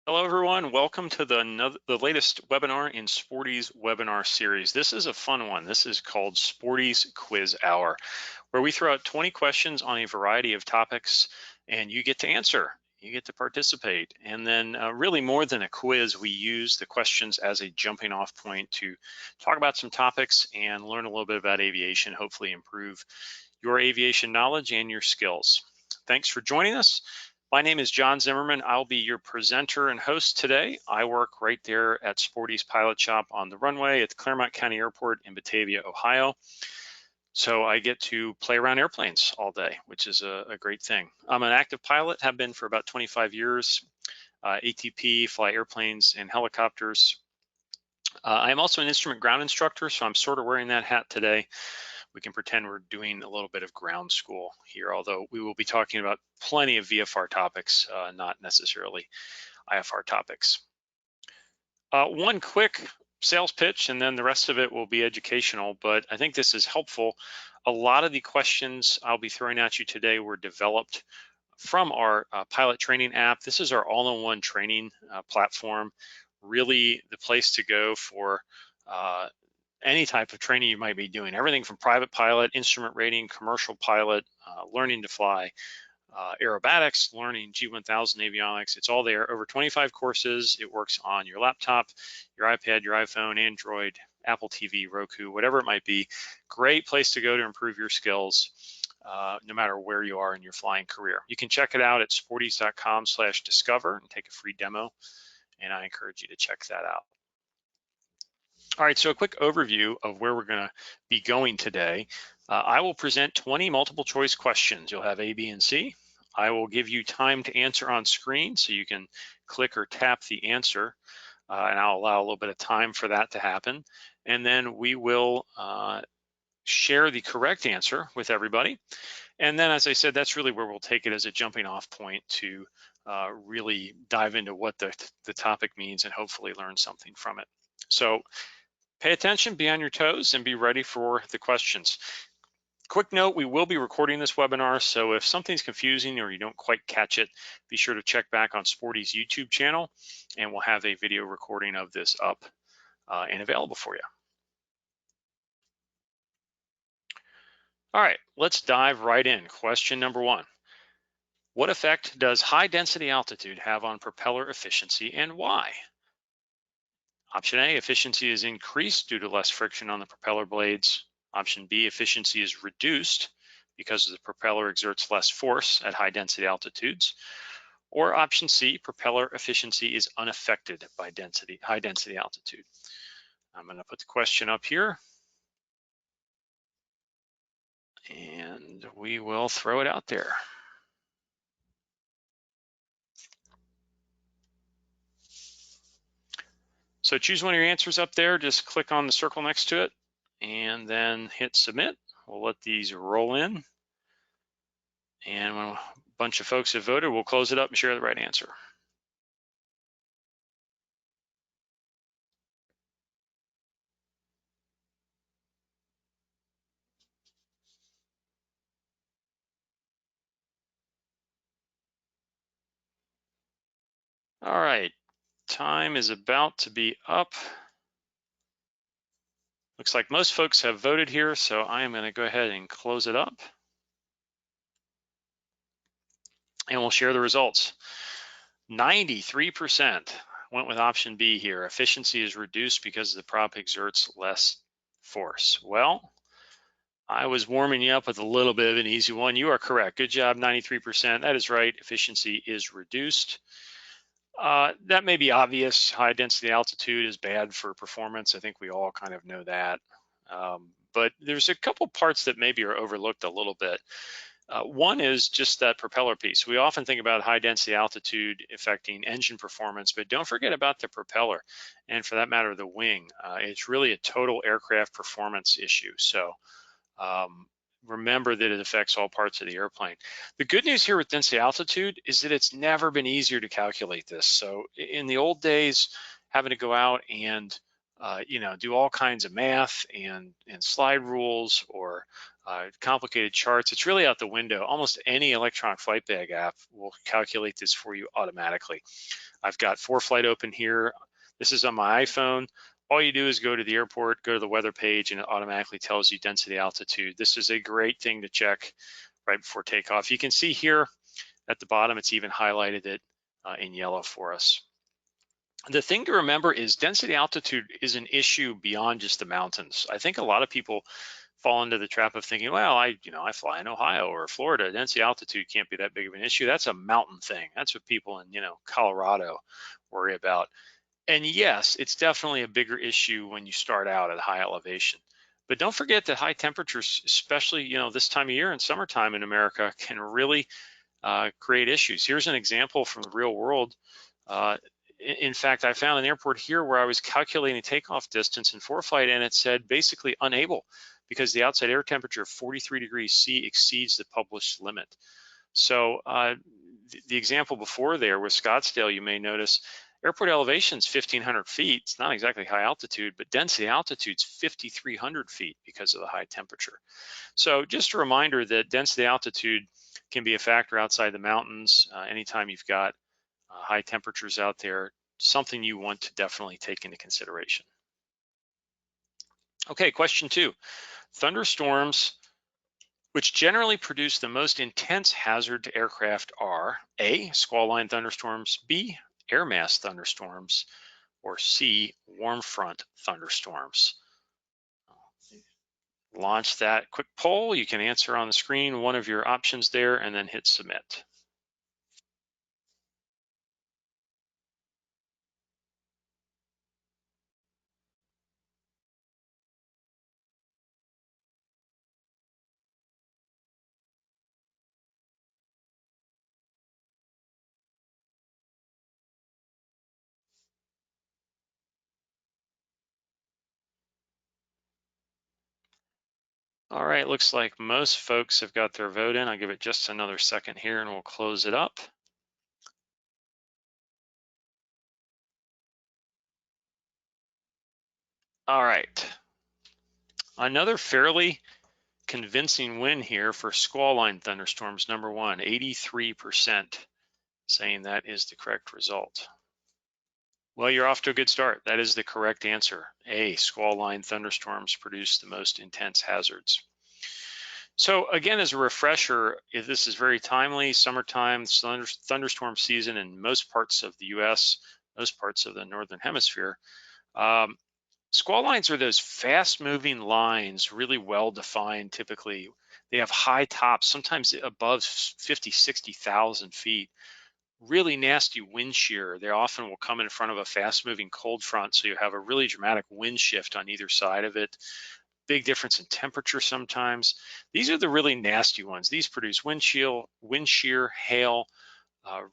Hello, everyone. Welcome to the latest webinar in Sporty's webinar series. This is a fun one. This is called Sporty's Quiz Hour, where we throw out 20 questions on a variety of topics, and you get to answer. You get to participate. And then really more than a quiz, we use the questions as a jumping off point to talk about some topics and learn a little bit about aviation, hopefully improve your aviation knowledge and your skills. Thanks for joining us. My name is John Zimmerman. I'll be your presenter and host today. I work right there at Sporty's Pilot Shop on the runway at the Claremont County Airport in Batavia, Ohio. So I get to play around airplanes all day, which is a great thing. I'm an active pilot, have been for about 25 years, ATP, fly airplanes and helicopters. I'm also an instrument ground instructor, so I'm sort of wearing that hat today. We can pretend we're doing a little bit of ground school here, although we will be talking about plenty of VFR topics, not necessarily IFR topics. One quick sales pitch, and then the rest of it will be educational, but I think this is helpful. A lot of the questions I'll be throwing at you today were developed from our pilot training app. This is our all-in-one training platform, really the place to go for any type of training you might be doing, everything from private pilot, instrument rating, commercial pilot, learning to fly, aerobatics, learning G1000 avionics. It's all there, over 25 courses. It works on your laptop, your iPad, your iPhone, Android, Apple TV, Roku, whatever it might be. Great place to go to improve your skills, no matter where you are in your flying career. You can check it out at sportys.com/discover and take a free demo, and I encourage you to check that out. All right, so a quick overview of where we're going to be going today. I will present 20 multiple choice questions. You'll have A, B, and C. I will give you time to answer on screen, so you can click or tap the answer, and I'll allow a little bit of time for that to happen. And then we will share the correct answer with everybody. And then, as I said, that's really where we'll take it as a jumping off point to really dive into what the topic means and hopefully learn something from it. So pay attention, be on your toes, and be ready for the questions. Quick note, we will be recording this webinar, so if something's confusing or you don't quite catch it, be sure to check back on Sporty's YouTube channel, and we'll have a video recording of this up and available for you. All right, let's dive right in. Question number one. What effect does high density altitude have on propeller efficiency and why? Option A, efficiency is increased due to less friction on the propeller blades. Option B, efficiency is reduced because the propeller exerts less force at high density altitudes. Or option C, propeller efficiency is unaffected by high density altitude. I'm going to put the question up here, and we will throw it out there. So choose one of your answers up there, just click on the circle next to it and then hit submit. We'll let these roll in. And when a bunch of folks have voted, we'll close it up and share the right answer. All right, time is about to be up. Looks like most folks have voted here, so I am going to go ahead and close it up. And we'll share the results. 93% went with option B here. Efficiency is reduced because the prop exerts less force. Well, I was warming you up with a little bit of an easy one. You are correct. Good job, 93%. That is right. Efficiency is reduced. That may be obvious. High density altitude is bad for performance. I think we all kind of know that. But there's a couple parts that maybe are overlooked a little bit. One is just that propeller piece. We often think about high density altitude affecting engine performance, but don't forget about the propeller, and for that matter, the wing. It's really a total aircraft performance issue. So remember that it affects all parts of the airplane. The good news here with density altitude is that it's never been easier to calculate this. So in the old days, having to go out and do all kinds of math and slide rules or complicated charts. It's really out the window. Almost any electronic flight bag app will calculate this for you automatically. I've got ForeFlight open here. This is on my iPhone. All you do is go to the airport, go to the weather page, and it automatically tells you density, altitude. This is a great thing to check right before takeoff. You can see here at the bottom, it's even highlighted it in yellow for us. The thing to remember is density altitude is an issue beyond just the mountains. I think a lot of people fall into the trap of thinking, well, I fly in Ohio or Florida, density altitude can't be that big of an issue. That's a mountain thing. That's what people in, Colorado worry about. And yes, it's definitely a bigger issue when you start out at high elevation. But don't forget that high temperatures, especially, this time of year in summertime in America, can really create issues. Here's an example from the real world. In fact, I found an airport here where I was calculating takeoff distance in ForeFlight, and it said basically unable because the outside air temperature of 43 degrees C exceeds the published limit. So the example before there with Scottsdale, you may notice airport elevation is 1,500 feet. It's not exactly high altitude, but density altitude is 5,300 feet because of the high temperature. So just a reminder that density altitude can be a factor outside the mountains anytime you've got high temperatures out there, something you want to definitely take into consideration. Okay, question 2. Thunderstorms, which generally produce the most intense hazard to aircraft, are A, squall line thunderstorms, B, air mass thunderstorms, or C, warm front thunderstorms. Launch that quick poll. You can answer on the screen one of your options there and then hit submit. All right, looks like most folks have got their vote in. I'll give it just another second here and we'll close it up. All right, another fairly convincing win here for squall line thunderstorms. Number 1, 83% saying that is the correct result. Well, you're off to a good start. That is the correct answer. A, squall line thunderstorms produce the most intense hazards. So again, as a refresher, if this is very timely, summertime, thunderstorm season in most parts of the US, most parts of the Northern Hemisphere. Squall lines are those fast moving lines, really well defined typically. They have high tops, sometimes above 50, 60,000 feet. Really nasty wind shear. They often will come in front of a fast moving cold front, so you have a really dramatic wind shift on either side of it. Big difference in temperature sometimes. These are the really nasty ones. These produce wind shear, hail,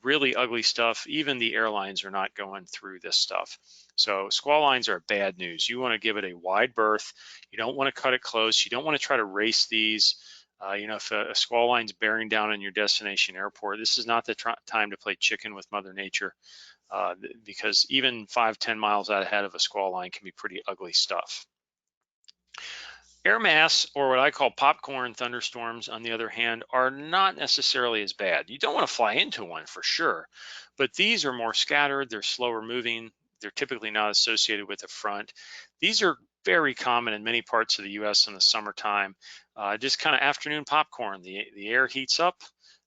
really ugly stuff. Even the airlines are not going through this stuff. So squall lines are bad news. You want to give it a wide berth. You don't want to cut it close. You don't want to try to race these. If a squall line's bearing down on your destination airport, this is not the time to play chicken with Mother Nature, because even 5-10 miles out ahead of a squall line can be pretty ugly stuff. Air mass, or what I call popcorn thunderstorms, on the other hand, are not necessarily as bad. You don't want to fly into one for sure, but these are more scattered, they're slower moving, they're typically not associated with a front. These are very common in many parts of the US in the summertime. Just kind of afternoon popcorn. The air heats up,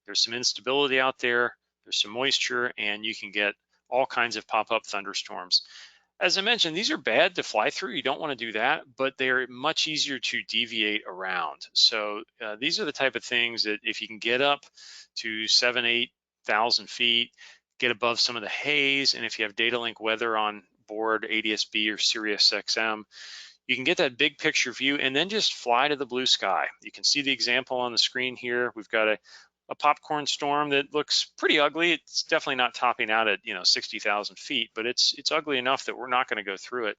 there's some instability out there, there's some moisture, and you can get all kinds of pop-up thunderstorms. As I mentioned, these are bad to fly through. You don't want to do that, but they're much easier to deviate around. So these are the type of things that if you can get up to 7,000-8,000 feet, get above some of the haze, and if you have data link weather on board ADS-B or Sirius XM, you can get that big picture view and then just fly to the blue sky. You can see the example on the screen here. We've got a popcorn storm that looks pretty ugly. It's definitely not topping out at 60,000 feet, but it's ugly enough that we're not going to go through it.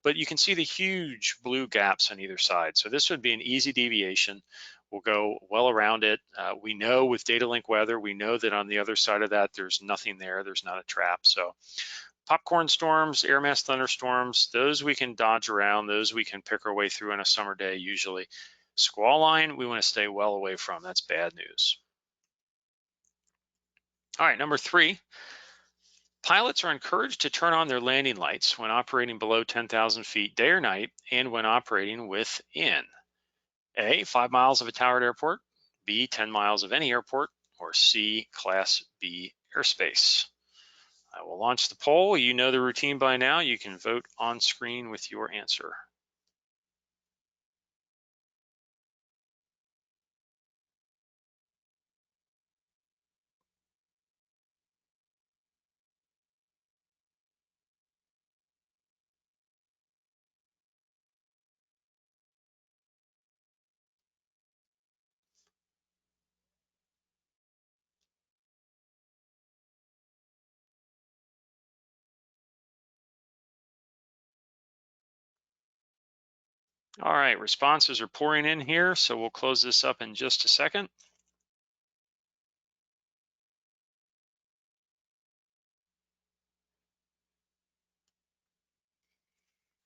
But you can see the huge blue gaps on either side. So this would be an easy deviation. We'll go well around it. We know with data link weather, we know that on the other side of that, there's nothing there. There's not a trap. So Popcorn storms, air mass thunderstorms, those we can dodge around, those we can pick our way through on a summer day usually. Squall line, we want to stay well away from. That's bad news. All right, number 3. Pilots are encouraged to turn on their landing lights when operating below 10,000 feet day or night and when operating within A, 5 miles of a towered airport, B, 10 miles of any airport, or C, Class B airspace. I will launch the poll. You know the routine by now. You can vote on screen with your answer. All right, responses are pouring in here, so we'll close this up in just a second.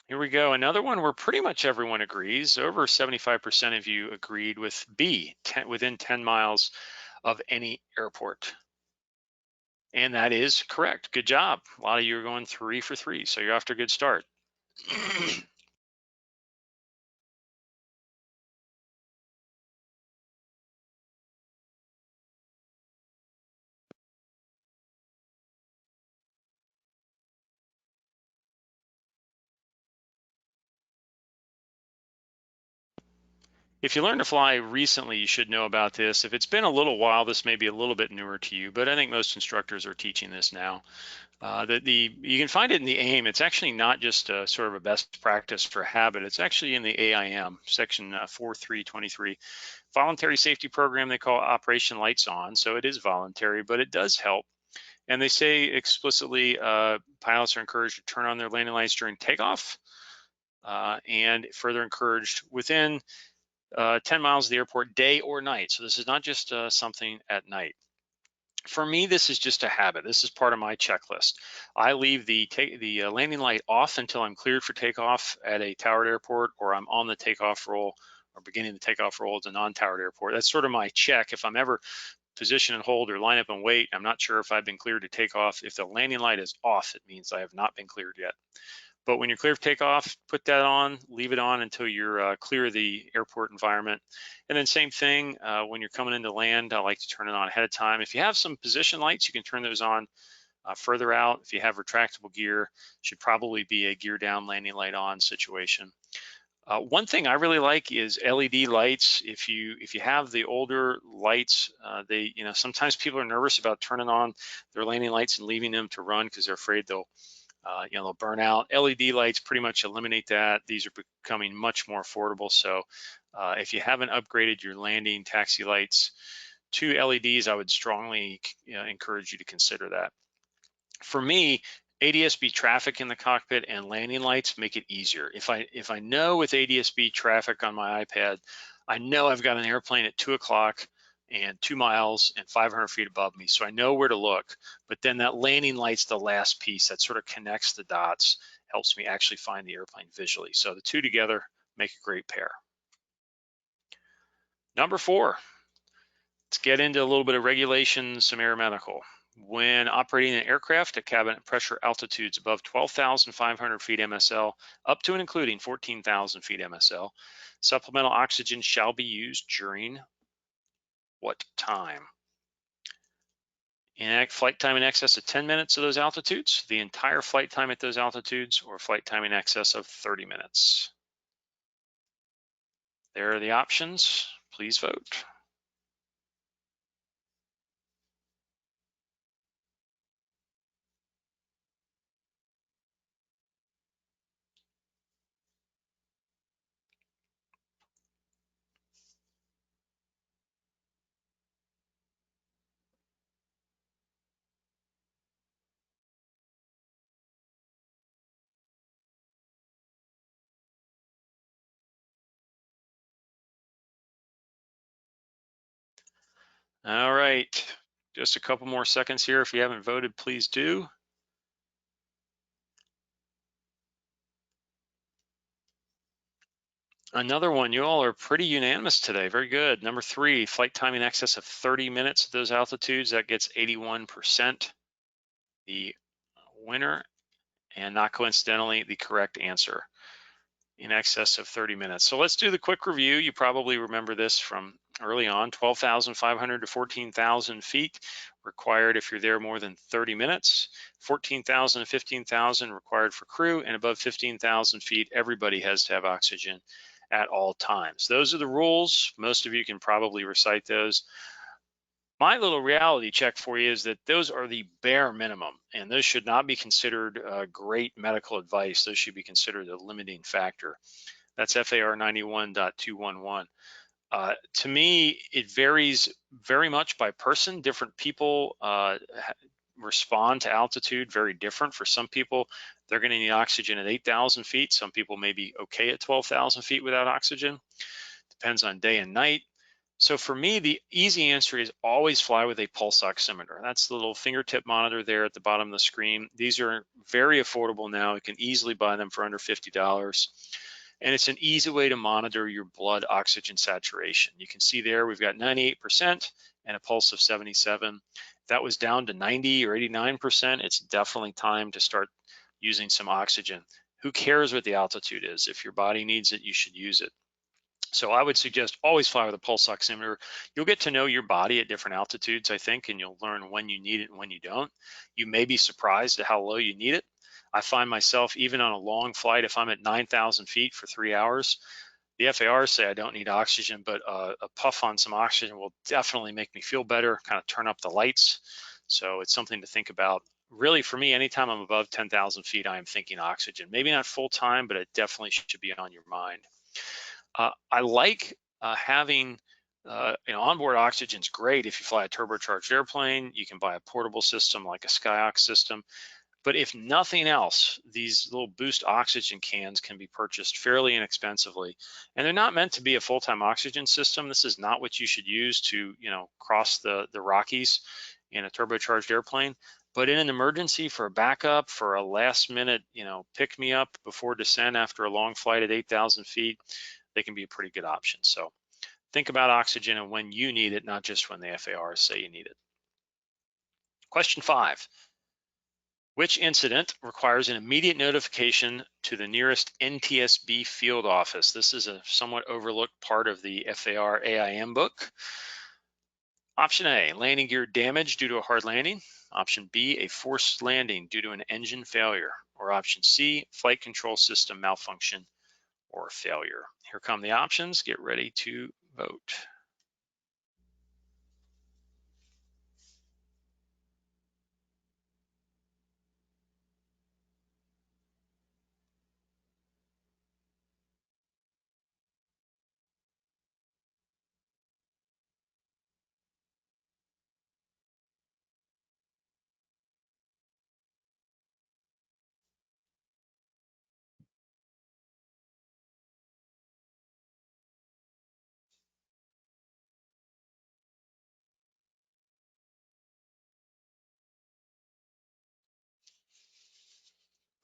Here we go. Another one where pretty much everyone agrees. Over 75% of you agreed with B, within 10 miles of any airport. And that is correct. Good job. A lot of you are going 3 for 3, so you're off to a good start. If you learned to fly recently, you should know about this. If it's been a little while, this may be a little bit newer to you, but I think most instructors are teaching this now. You can find it in the AIM. It's actually not just a, sort of a best practice for habit. It's actually in the AIM, section 4323. Voluntary safety program they call Operation Lights On. So it is voluntary, but it does help. And they say explicitly pilots are encouraged to turn on their landing lights during takeoff and further encouraged within 10 miles of the airport, day or night. So this is not just something at night. For me, this is just a habit. This is part of my checklist. I leave the landing light off until I'm cleared for takeoff at a towered airport, or I'm on the takeoff roll or beginning the takeoff roll at a non-towered airport. That's sort of my check. If I'm ever position and hold or line up and wait, I'm not sure if I've been cleared to take off. If the landing light is off, it means I have not been cleared yet. But when you're clear for takeoff, put that on, leave it on until you're clear of the airport environment. And then same thing, when you're coming into land, I like to turn it on ahead of time. If you have some position lights, you can turn those on further out. If you have retractable gear, should probably be a gear down, landing light on situation. One thing I really like is LED lights. If you have the older lights, sometimes people are nervous about turning on their landing lights and leaving them to run because they're afraid they'll burn out. LED lights pretty much eliminate that. These are becoming much more affordable. So if you haven't upgraded your landing taxi lights to LEDs, I would strongly encourage you to consider that. For me, ADS-B traffic in the cockpit and landing lights make it easier. If I know with ADS-B traffic on my iPad, I know I've got an airplane at 2 o'clock and 2 miles and 500 feet above me, so I know where to look. But then that landing light's the last piece that sort of connects the dots, helps me actually find the airplane visually. So the two together make a great pair. Number 4, let's get into a little bit of regulation, some aeronautical. When operating an aircraft at cabin pressure altitudes above 12,500 feet MSL, up to and including 14,000 feet MSL, supplemental oxygen shall be used during what time? In flight time in excess of 10 minutes of those altitudes, the entire flight time at those altitudes, or flight time in excess of 30 minutes. There are the options. Please vote. All right, just a couple more seconds here. If you haven't voted, please do. Another one, you all are pretty unanimous today. Very good. Number 3, flight time in excess of 30 minutes at those altitudes. That gets 81%. The winner, and not coincidentally, the correct answer. In excess of 30 minutes. So let's do the quick review. You probably remember this from early on. 12,500 to 14,000 feet required if you're there more than 30 minutes. 14,000 to 15,000 required for crew, and above 15,000 feet, everybody has to have oxygen at all times. Those are the rules. Most of you can probably recite those. My little reality check for you is that those are the bare minimum, and those should not be considered great medical advice. Those should be considered a limiting factor. That's FAR 91.211. To me, it varies very much by person. Different people respond to altitude very different. For some people, they're going to need oxygen at 8,000 feet. Some people may be okay at 12,000 feet without oxygen. Depends on day and night. So for me, the easy answer is always fly with a pulse oximeter. That's the little fingertip monitor there at the bottom of the screen. These are very affordable now. You can easily buy them for under $50. And it's an easy way to monitor your blood oxygen saturation. You can see there we've got 98% and a pulse of 77. If that was down to 90 or 89%, it's definitely time to start using some oxygen. Who cares what the altitude is? If your body needs it, you should use it. So I would suggest always fly with a pulse oximeter. You'll get to know your body at different altitudes, I think, and you'll learn when you need it and when you don't. You may be surprised at how low you need it. I find myself, even on a long flight, if I'm at 9,000 feet for 3 hours, the FARs say I don't need oxygen, but a puff on some oxygen will definitely make me feel better, kind of turn up the lights. So it's something to think about. Really, for me, anytime I'm above 10,000 feet, I am thinking oxygen. Maybe not full time, but it definitely should be on your mind. I like having onboard oxygen is great if you fly a turbocharged airplane. You can buy a portable system like a Skyox system. But if nothing else, these little boost oxygen cans can be purchased fairly inexpensively. And they're not meant to be a full-time oxygen system. This is not what you should use to, cross the Rockies in a turbocharged airplane. But in an emergency, for a backup, for a last minute, pick me up before descent after a long flight at 8,000 feet, they can be a pretty good option. So think about oxygen and when you need it, not just when the FARs say you need it. Question 5. Which incident requires an immediate notification to the nearest Ntsb field office? This is a somewhat overlooked part of the FAR AIM book. Option A, landing gear damage due to a hard landing. Option B, a forced landing due to an engine failure. Or option C, flight control system malfunction or failure. Here come the options. Get ready to vote.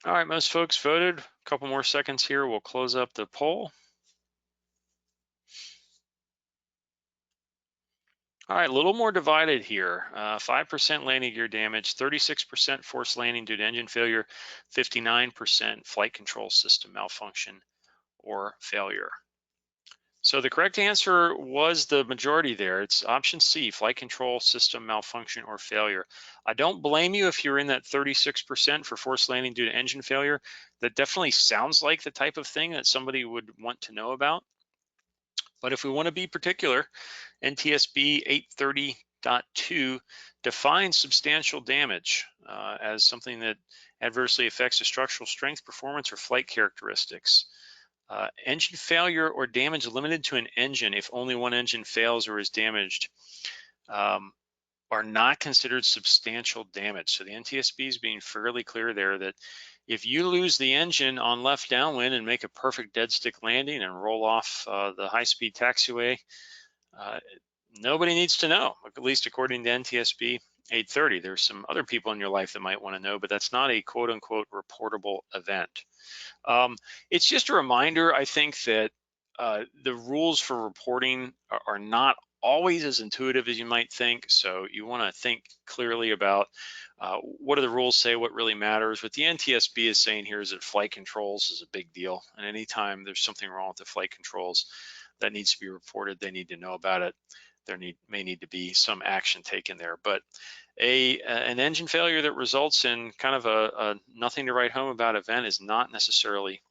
All right, most folks voted. A couple more seconds here. We'll close up the poll. All right, a little more divided here. 5% landing gear damage, 36% forced landing due to engine failure, 59% flight control system malfunction or failure. So the correct answer was the majority there. It's option C, flight control system malfunction or failure. I don't blame you if you're in that 36% for forced landing due to engine failure. That definitely sounds like the type of thing that somebody would want to know about. But if we want to be particular, NTSB 830.2 defines substantial damage as something that adversely affects the structural strength, performance, or flight characteristics. Engine failure or damage limited to an engine if only one engine fails or is damaged are not considered substantial damage. So the NTSB is being fairly clear there that if you lose the engine on left downwind and make a perfect dead stick landing and roll off the high-speed taxiway, nobody needs to know, at least according to NTSB 830. There's some other people in your life that might want to know, but that's not a quote-unquote reportable event. It's just a reminder, I think, that the rules for reporting are not always as intuitive as you might think. So you want to think clearly about what do the rules say, what really matters. What the Ntsb is saying here is that flight controls is a big deal. And anytime there's something wrong with the flight controls that needs to be reported, they need to know about it. There may need to be some action taken there. But an engine failure that results in kind of a nothing to write home about event is not necessarily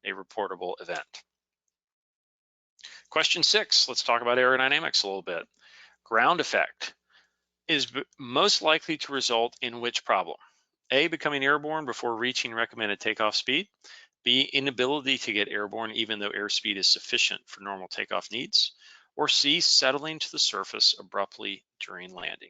a reportable event. Question 6, let's talk about aerodynamics a little bit. Ground effect is most likely to result in which problem? A, becoming airborne before reaching recommended takeoff speed. B, inability to get airborne even though airspeed is sufficient for normal takeoff needs. Or C, settling to the surface abruptly during landing.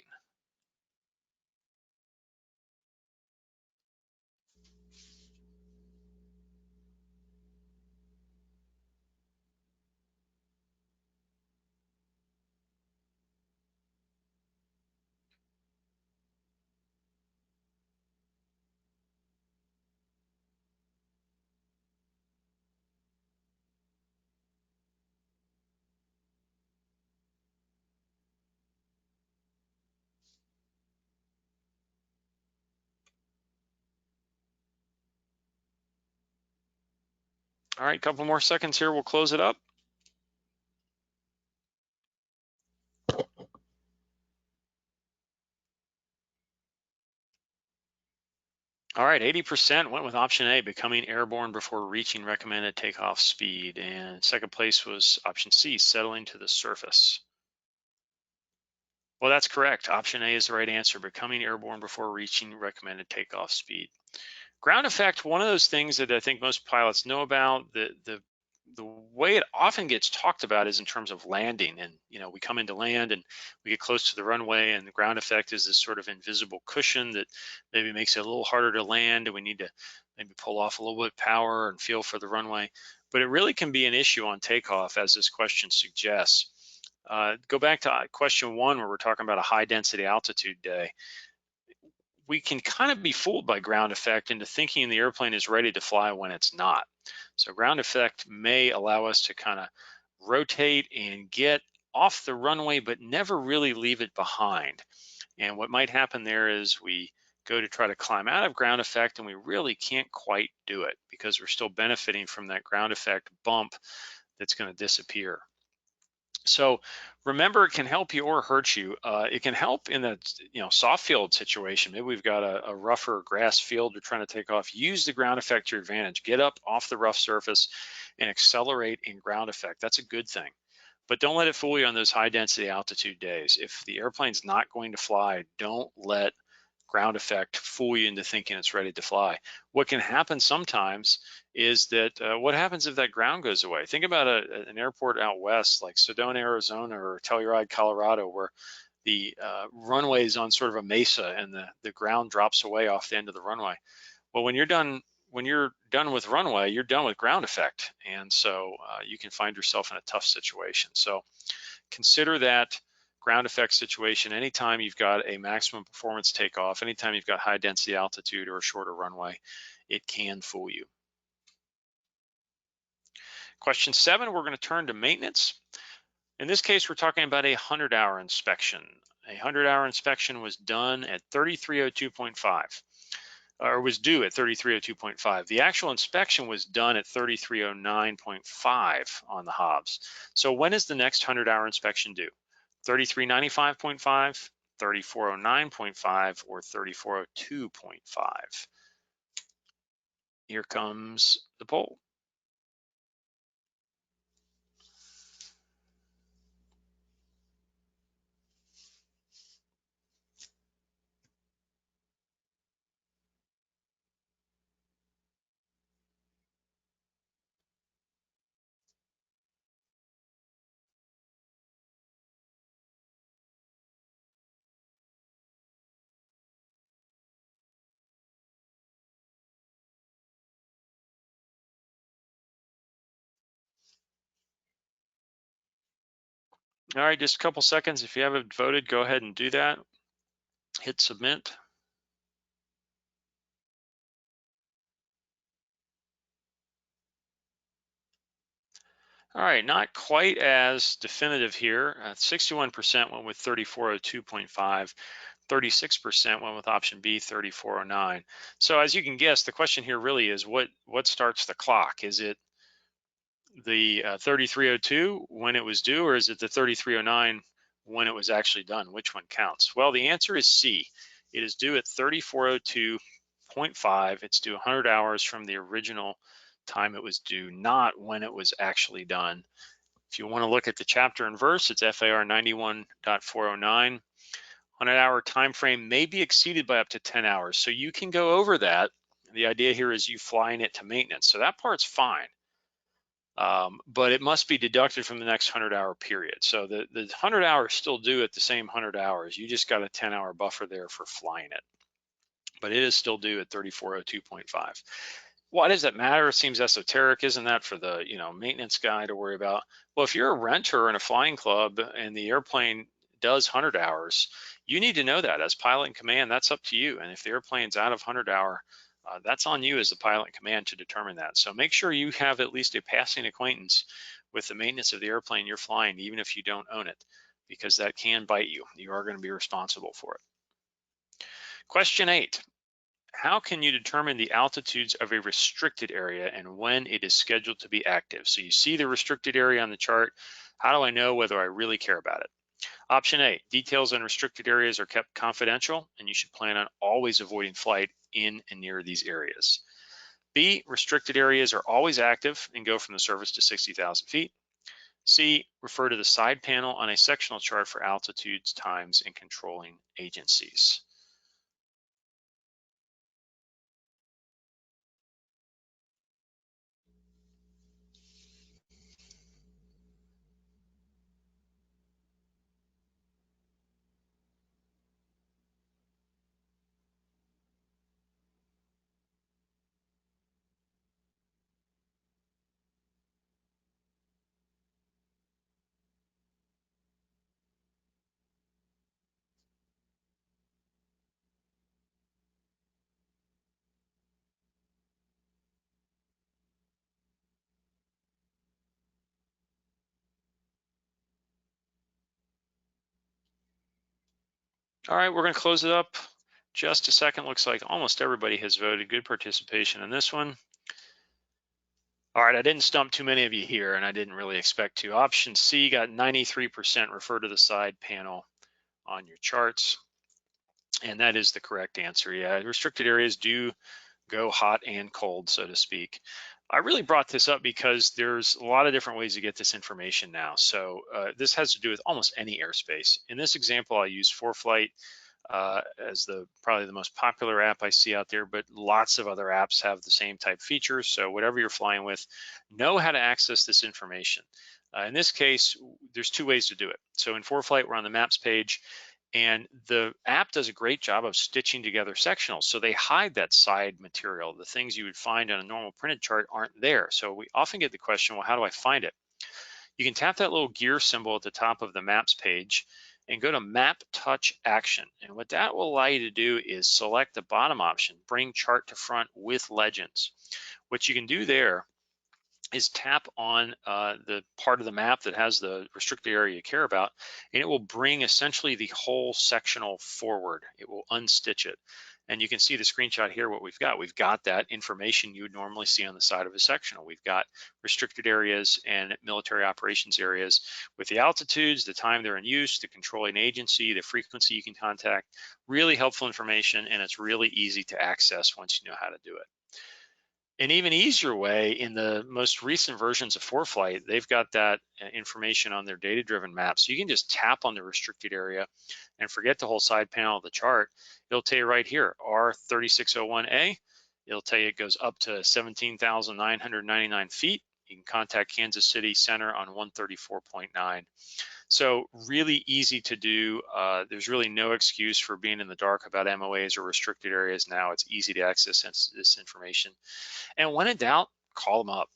All right, a couple more seconds here, we'll close it up. All right, 80% went with option A, becoming airborne before reaching recommended takeoff speed. And second place was option C, settling to the surface. Well, that's correct. Option A is the right answer, becoming airborne before reaching recommended takeoff speed. Ground effect, one of those things that I think most pilots know about. The way it often gets talked about is in terms of landing. And, we come into land and we get close to the runway, and the ground effect is this sort of invisible cushion that maybe makes it a little harder to land, and we need to maybe pull off a little bit of power and feel for the runway. But it really can be an issue on takeoff, as this question suggests. Go back to question 1, where we're talking about a high density altitude day. We can kind of be fooled by ground effect into thinking the airplane is ready to fly when it's not. So ground effect may allow us to kind of rotate and get off the runway, but never really leave it behind. And what might happen there is we go to try to climb out of ground effect, and we really can't quite do it because we're still benefiting from that ground effect bump that's going to disappear. So remember, it can help you or hurt you. It can help in a soft field situation. Maybe we've got a rougher grass field you're trying to take off. Use the ground effect to your advantage. Get up off the rough surface and accelerate in ground effect. That's a good thing. But don't let it fool you on those high density altitude days. If the airplane's not going to fly, don't let ground effect fool you into thinking it's ready to fly. What can happen sometimes is that what happens if that ground goes away? Think about an airport out west like Sedona, Arizona, or Telluride, Colorado, where the runway is on sort of a mesa and the ground drops away off the end of the runway. Well, when you're done with runway, you're done with ground effect, and so you can find yourself in a tough situation. So consider that ground effect situation anytime you've got a maximum performance takeoff, anytime you've got high density altitude or a shorter runway, it can fool you. Question 7, we're going to turn to maintenance. In this case, we're talking about a 100-hour inspection. A 100-hour inspection was done at 3302.5, or was due at 3302.5. The actual inspection was done at 3309.5 on the Hobbs. So when is the next 100-hour inspection due? 3395.5, 3409.5, or 3402.5? Here comes the poll. All right, just a couple seconds. If you haven't voted, go ahead and do that. Hit submit. All right, not quite as definitive here. 61% went with 3402.5. 36% went with option B, 3409. So as you can guess, the question here really is what starts the clock? Is it the 3302 when it was due, or is it the 3309 when it was actually done? Which one counts? Well, the answer is C. It is due at 3402.5. It's due 100 hours from the original time it was due, not when it was actually done. If you want to look at the chapter and verse, it's FAR 91.409. 100-hour time frame may be exceeded by up to 10 hours. So you can go over that. The idea here is you flying it to maintenance. So that part's fine. But it must be deducted from the next 100-hour period. So the 100 hours still due at the same 100 hours. You just got a 10-hour buffer there for flying it. But it is still due at 3402.5. Why does that matter? It seems esoteric. Isn't that for the maintenance guy to worry about? Well, if you're a renter in a flying club and the airplane does 100 hours, you need to know that as pilot in command. That's up to you. And if the airplane's out of 100-hour, that's on you as the pilot in command to determine that. So make sure you have at least a passing acquaintance with the maintenance of the airplane you're flying, even if you don't own it, because that can bite you. You are going to be responsible for it. Question 8. How can you determine the altitudes of a restricted area and when it is scheduled to be active? So you see the restricted area on the chart. How do I know whether I really care about it? Option A, details on restricted areas are kept confidential, and you should plan on always avoiding flight in and near these areas. B, restricted areas are always active and go from the surface to 60,000 feet. C, refer to the side panel on a sectional chart for altitudes, times, and controlling agencies. All right, we're going to close it up just a second. Looks like almost everybody has voted. Good participation in this one. All right, I didn't stump too many of you here, and I didn't really expect to. Option C got 93%. Refer to the side panel on your charts. And that is the correct answer. Yeah, restricted areas do go hot and cold, so to speak. I really brought this up because there's a lot of different ways to get this information now. So this has to do with almost any airspace. In this example, I use ForeFlight as probably the most popular app I see out there, but lots of other apps have the same type features. So whatever you're flying with, know how to access this information. In this case, there's two ways to do it. So in ForeFlight, we're on the maps page, and the app does a great job of stitching together sectionals. So they hide that side material. The things you would find on a normal printed chart aren't there. So we often get the question, well, how do I find it? You can tap that little gear symbol at the top of the maps page and go to Map Touch Action. And what that will allow you to do is select the bottom option, Bring Chart to Front with Legends. What you can do there is tap on the part of the map that has the restricted area you care about, and it will bring essentially the whole sectional forward. It will unstitch it. And you can see the screenshot here, what we've got. We've got that information you would normally see on the side of a sectional. We've got restricted areas and military operations areas with the altitudes, the time they're in use, the controlling agency, the frequency you can contact. Really helpful information, and it's really easy to access once you know how to do it. An even easier way, in the most recent versions of ForeFlight, they've got that information on their data-driven map. So you can just tap on the restricted area and forget the whole side panel of the chart. It'll tell you right here, R3601A. It'll tell you it goes up to 17,999 feet. You can contact Kansas City Center on 134.9. So really easy to do. There's really no excuse for being in the dark about MOAs or restricted areas now. It's easy to access this information. And when in doubt, call them up.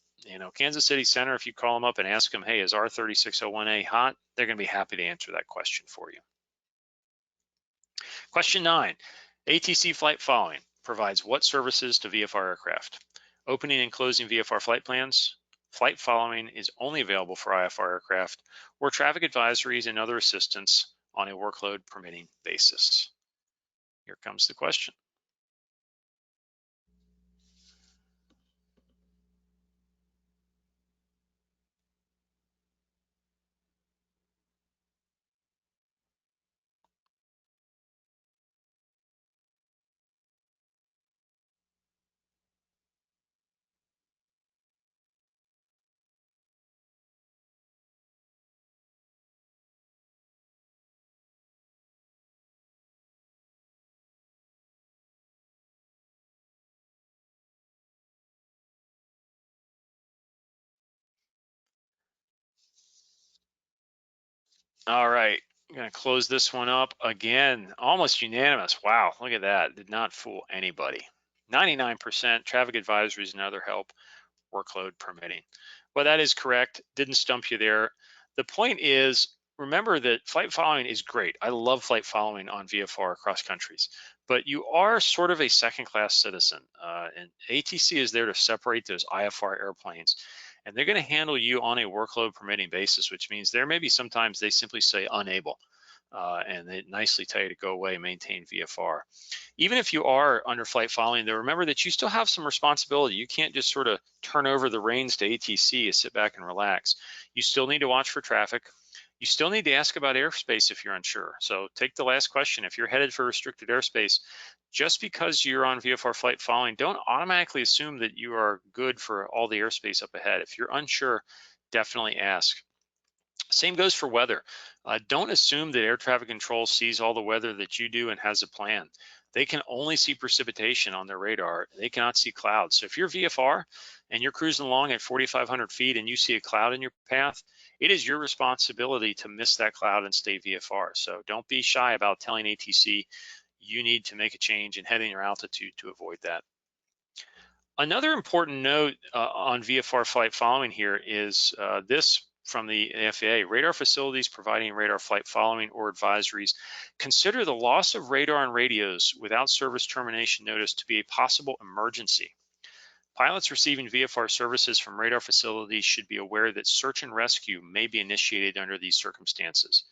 Kansas City Center, if you call them up and ask them, hey, is R3601A hot? They're going to be happy to answer that question for you. Question 9, ATC Flight Following provides what services to VFR aircraft? Opening and closing VFR flight plans, flight following is only available for IFR aircraft, or traffic advisories and other assistance on a workload permitting basis. Here comes the question. All right, I'm gonna close this one up again. Almost unanimous. Wow, look at that. Did not fool anybody. 99% traffic advisories and other help, workload permitting. Well, that is correct. Didn't stump you there. The point is, remember that flight following is great. I love flight following on VFR across countries, but you are sort of a second-class citizen, and ATC is there to separate those IFR airplanes, and they're going to handle you on a workload permitting basis, which means there may be sometimes they simply say unable, and they nicely tell you to go away, maintain VFR. Even if you are under flight following, though, remember that you still have some responsibility. You can't just sort of turn over the reins to ATC and sit back and relax. You still need to watch for traffic. You still need to ask about airspace if you're unsure. So take the last question. If you're headed for restricted airspace, just because you're on VFR flight following, don't automatically assume that you are good for all the airspace up ahead. If you're unsure, definitely ask. Same goes for weather. Don't assume that air traffic control sees all the weather that you do and has a plan. They can only see precipitation on their radar. They cannot see clouds. So if you're VFR and you're cruising along at 4,500 feet and you see a cloud in your path, it is your responsibility to miss that cloud and stay VFR. So don't be shy about telling ATC you need to make a change and heading your altitude to avoid that. Another important note on VFR flight following here is this from the FAA. Radar facilities providing radar flight following or advisories consider the loss of radar and radios without service termination notice to be a possible emergency. Pilots receiving VFR services from radar facilities should be aware that search and rescue may be initiated under these circumstances.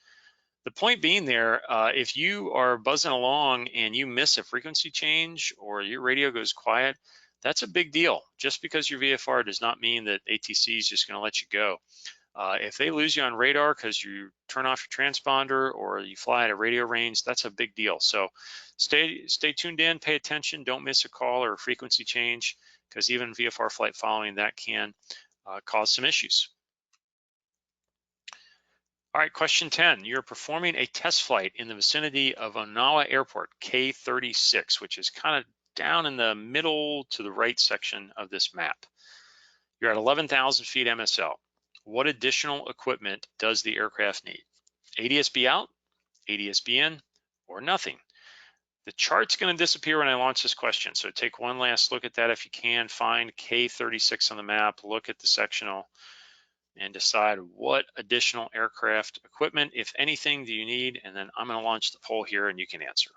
The point being there, if you are buzzing along and you miss a frequency change or your radio goes quiet, that's a big deal. Just because you're VFR does not mean that ATC is just going to let you go. If they lose you on radar because you turn off your transponder or you fly at a radio range, that's a big deal. So stay tuned in, pay attention, don't miss a call or a frequency change, because even VFR flight following, that can cause some issues. All right, question 10. You're performing a test flight in the vicinity of Onawa Airport, K36, which is kind of down in the middle to the right section of this map. You're at 11,000 feet MSL. What additional equipment does the aircraft need? ADS-B out, ADS-B in, or nothing? The chart's going to disappear when I launch this question, so take one last look at that if you can. Find K36 on the map, look at the sectional, and decide what additional aircraft equipment, if anything, do you need, and then I'm going to launch the poll here and you can answer.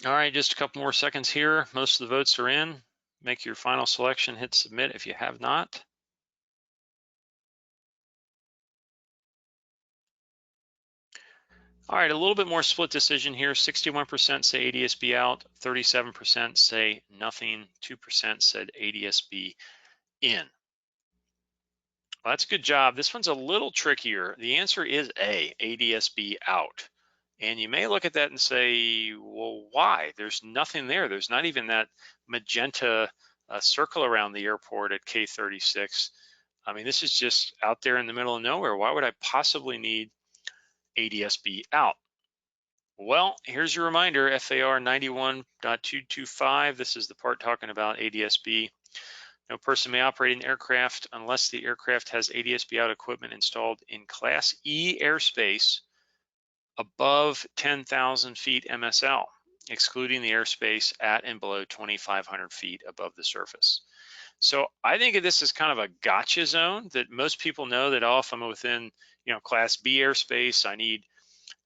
All right, just a couple more seconds here. Most of the votes are in. Make your final selection, hit submit if you have not. All right, a little bit more split decision here. 61% say ADS-B out, 37% say nothing, 2% said ADS-B in. Well, that's a good job. This one's a little trickier. The answer is A, ADS-B out. And you may look at that and say, well, why? There's nothing there. There's not even that magenta circle around the airport at K36. I mean, this is just out there in the middle of nowhere. Why would I possibly need ADS-B out? Well, here's your reminder, FAR 91.225. This is the part talking about ADS-B. No person may operate an aircraft unless the aircraft has ADS-B out equipment installed in Class E airspace above 10,000 feet MSL, excluding the airspace at and below 2,500 feet above the surface. So I think of this as kind of a gotcha zone that most people know that, oh, if I'm within, Class B airspace, I need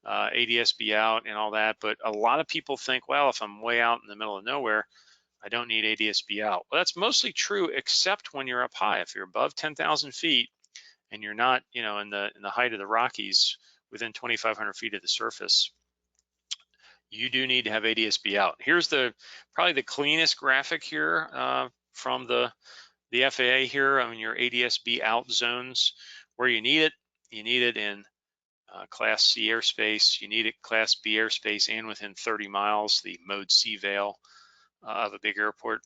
ADS-B out and all that. But a lot of people think, well, if I'm way out in the middle of nowhere, I don't need ADS-B out. Well, that's mostly true, except when you're up high. If you're above 10,000 feet and you're not, in the height of the Rockies, within 2,500 feet of the surface, you do need to have ADS-B out. Here's probably the cleanest graphic here from the FAA here. I mean, your ADS-B out zones where you need it. You need it in Class C airspace. You need it Class B airspace and within 30 miles, the Mode C veil of a big airport.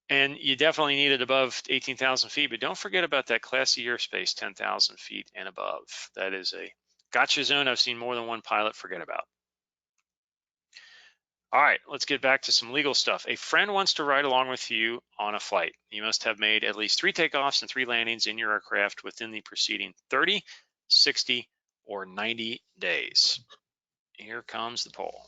And you definitely need it above 18,000 feet, but don't forget about that Class C airspace, 10,000 feet and above. That is a gotcha zone I've seen more than one pilot forget about. All right, let's get back to some legal stuff. A friend wants to ride along with you on a flight. You must have made at least 3 takeoffs and 3 landings in your aircraft within the preceding 30, 60, or 90 days. Here comes the poll.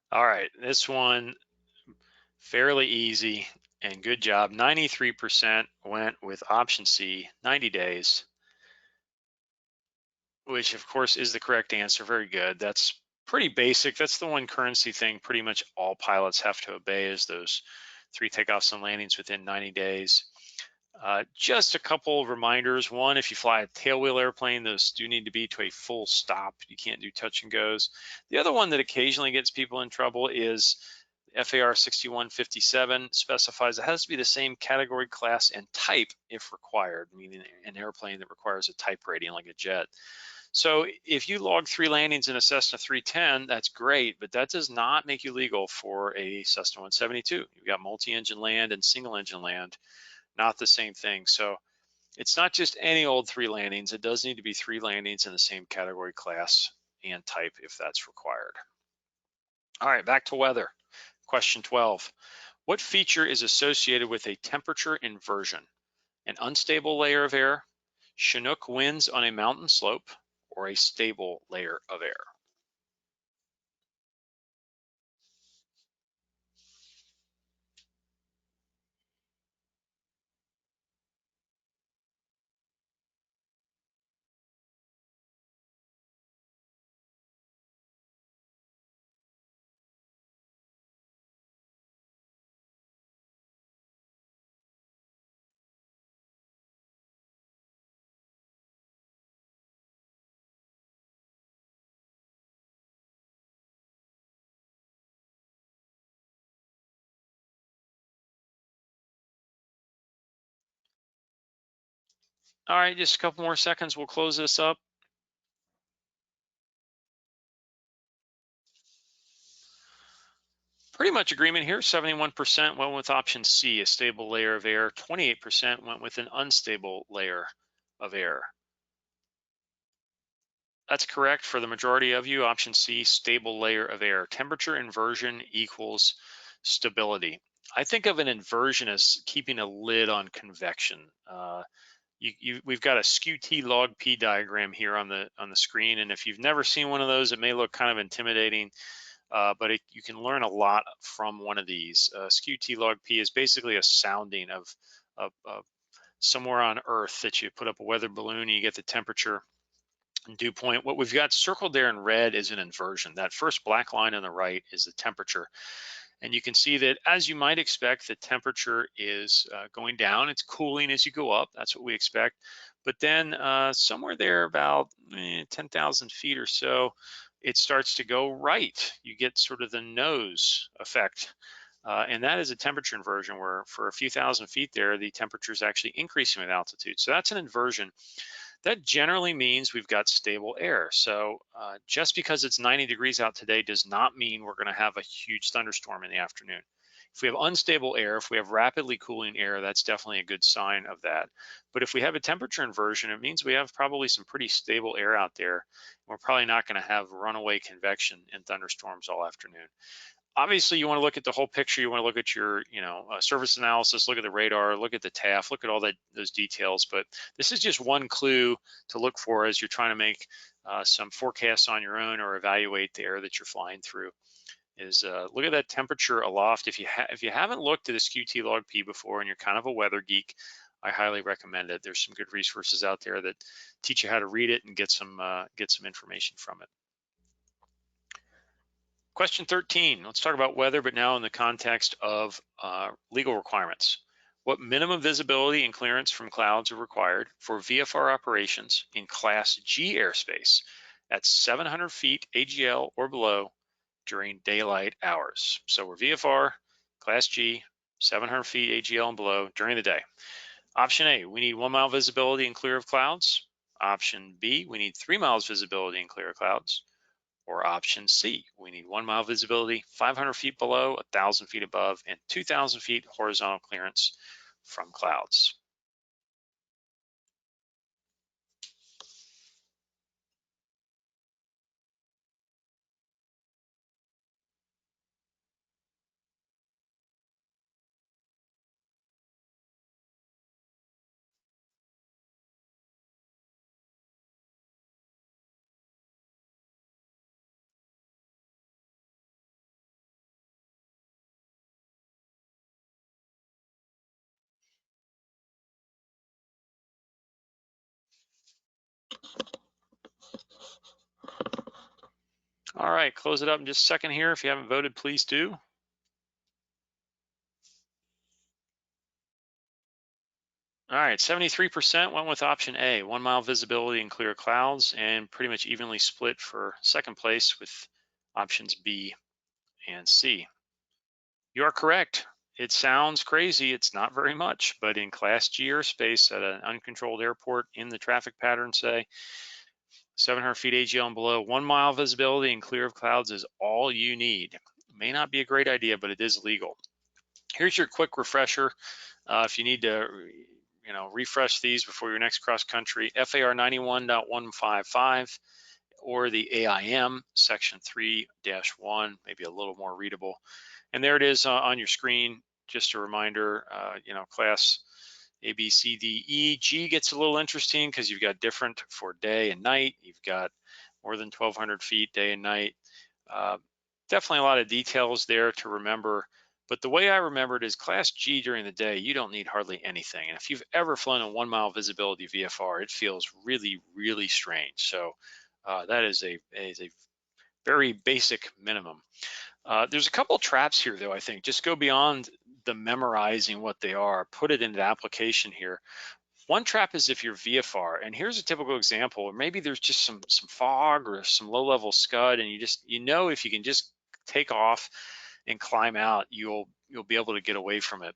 All right, this one fairly easy and good job. 93% went with option C, 90 days, which of course is the correct answer. Very good. That's pretty basic. That's the one currency thing pretty much all pilots have to obey, is those 3 takeoffs and landings within 90 days. Just a couple of reminders. One, if you fly a tailwheel airplane, those do need to be to a full stop. You can't do touch and goes. The other one that occasionally gets people in trouble is FAR 6157 specifies it has to be the same category, class, and type if required, meaning an airplane that requires a type rating like a jet. So if you log 3 landings in a Cessna 310, that's great, but that does not make you legal for a Cessna 172. You've got multi-engine land and single-engine land, not the same thing. So it's not just any old 3 landings. It does need to be 3 landings in the same category, class, and type if that's required. All right, back to weather. Question 12. What feature is associated with a temperature inversion? An unstable layer of air, Chinook winds on a mountain slope, or a stable layer of air? All right, just a couple more seconds. We'll close this up. Pretty much agreement here. 71% went with option C, a stable layer of air. 28% went with an unstable layer of air. That's correct for the majority of you. Option C, stable layer of air. Temperature inversion equals stability. I think of an inversion as keeping a lid on convection. We've got a skew T log P diagram here on the screen, and if you've never seen one of those, it may look kind of intimidating, but you can learn a lot from one of these. Skew T log P is basically a sounding of somewhere on Earth that you put up a weather balloon and you get the temperature and dew point. What we've got circled there in red is an inversion. That first black line on the right is the temperature. And you can see that, as you might expect, the temperature is going down. It's cooling as you go up. That's what we expect. But then somewhere there about 10,000 feet or so, it starts to go right. You get sort of the nose effect. And that is a temperature inversion where for a few thousand feet there, the temperature is actually increasing with altitude. So that's an inversion. That generally means we've got stable air. So just because it's 90 degrees out today does not mean we're going to have a huge thunderstorm in the afternoon. If we have unstable air, if we have rapidly cooling air, that's definitely a good sign of that. But if we have a temperature inversion, it means we have probably some pretty stable air out there. We're probably not going to have runaway convection in thunderstorms all afternoon. Obviously, you want to look at the whole picture. You want to look at your, surface analysis, look at the radar, look at the TAF, look at all those details. But this is just one clue to look for as you're trying to make some forecasts on your own or evaluate the air that you're flying through. Is look at that temperature aloft. If you haven't looked at a QT log P before and you're kind of a weather geek, I highly recommend it. There's some good resources out there that teach you how to read it and get some information from it. Question 13, let's talk about weather, but now in the context of legal requirements. What minimum visibility and clearance from clouds are required for VFR operations in Class G airspace at 700 feet AGL or below during daylight hours? So we're VFR, Class G, 700 feet AGL and below during the day. Option A, we need 1 mile visibility and clear of clouds. Option B, we need 3 miles visibility and clear of clouds. Or option C, we need 1 mile visibility, 500 feet below, 1,000 feet above, and 2,000 feet horizontal clearance from clouds. All right, close it up in just a second here. If you haven't voted, please do. All right, 73% went with option A, 1 mile visibility and clear clouds, and pretty much evenly split for second place with options B and C. You are correct. It sounds crazy. It's not very much, but in Class G airspace at an uncontrolled airport in the traffic pattern, say, 700 feet AGL and below, 1 mile visibility and clear of clouds is all you need. It may not be a great idea, but it is legal. Here's your quick refresher. If you need to, refresh these before your next cross country, FAR 91.155 or the AIM section 3-1, maybe a little more readable. And there it is on your screen. Just a reminder, class A, B, C, D, E. G gets a little interesting because you've got different for day and night. You've got more than 1,200 feet day and night. Definitely a lot of details there to remember. But the way I remember it is Class G during the day, you don't need hardly anything. And if you've ever flown a 1 mile visibility VFR, it feels really, really strange. So that is a very basic minimum. There's a couple traps here, though, I think. Just go beyond the memorizing what they are, put it into application here. One trap is if you're VFR, and here's a typical example, or maybe there's just some fog or some low-level scud, and you know if you can just take off and climb out, you'll be able to get away from it.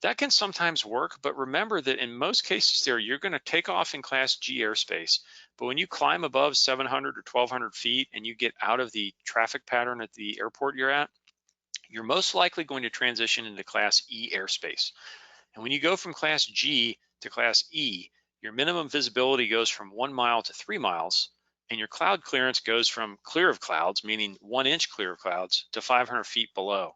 That can sometimes work, but remember that in most cases there, you're going to take off in Class G airspace, but when you climb above 700 or 1,200 feet and you get out of the traffic pattern at the airport you're at, you're most likely going to transition into Class E airspace. And when you go from Class G to Class E, your minimum visibility goes from 1 mile to 3 miles, and your cloud clearance goes from clear of clouds, meaning 1 inch clear of clouds, to 500 feet below.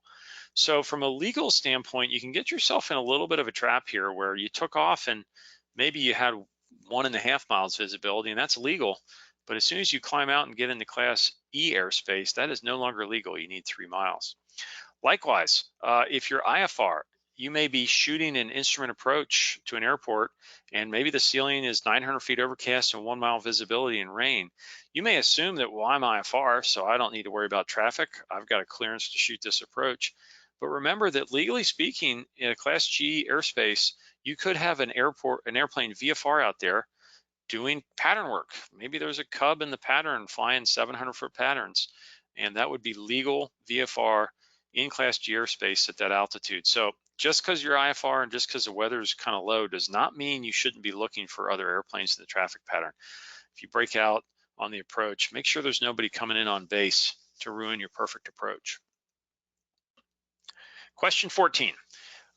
So from a legal standpoint, you can get yourself in a little bit of a trap here where you took off and maybe you had 1.5 miles visibility, and that's legal. But as soon as you climb out and get into Class E airspace, that is no longer legal. You need 3 miles. Likewise, if you're IFR, you may be shooting an instrument approach to an airport, and maybe the ceiling is 900 feet overcast and 1 mile visibility and rain. You may assume that, well, I'm IFR, so I don't need to worry about traffic. I've got a clearance to shoot this approach. But remember that legally speaking, in a Class G airspace, you could have an airplane VFR out there doing pattern work. Maybe there's a cub in the pattern flying 700-foot patterns, and that would be legal VFR in Class G airspace at that altitude. So just because you're IFR and just because the weather is kind of low does not mean you shouldn't be looking for other airplanes in the traffic pattern. If you break out on the approach, make sure there's nobody coming in on base to ruin your perfect approach. Question 14.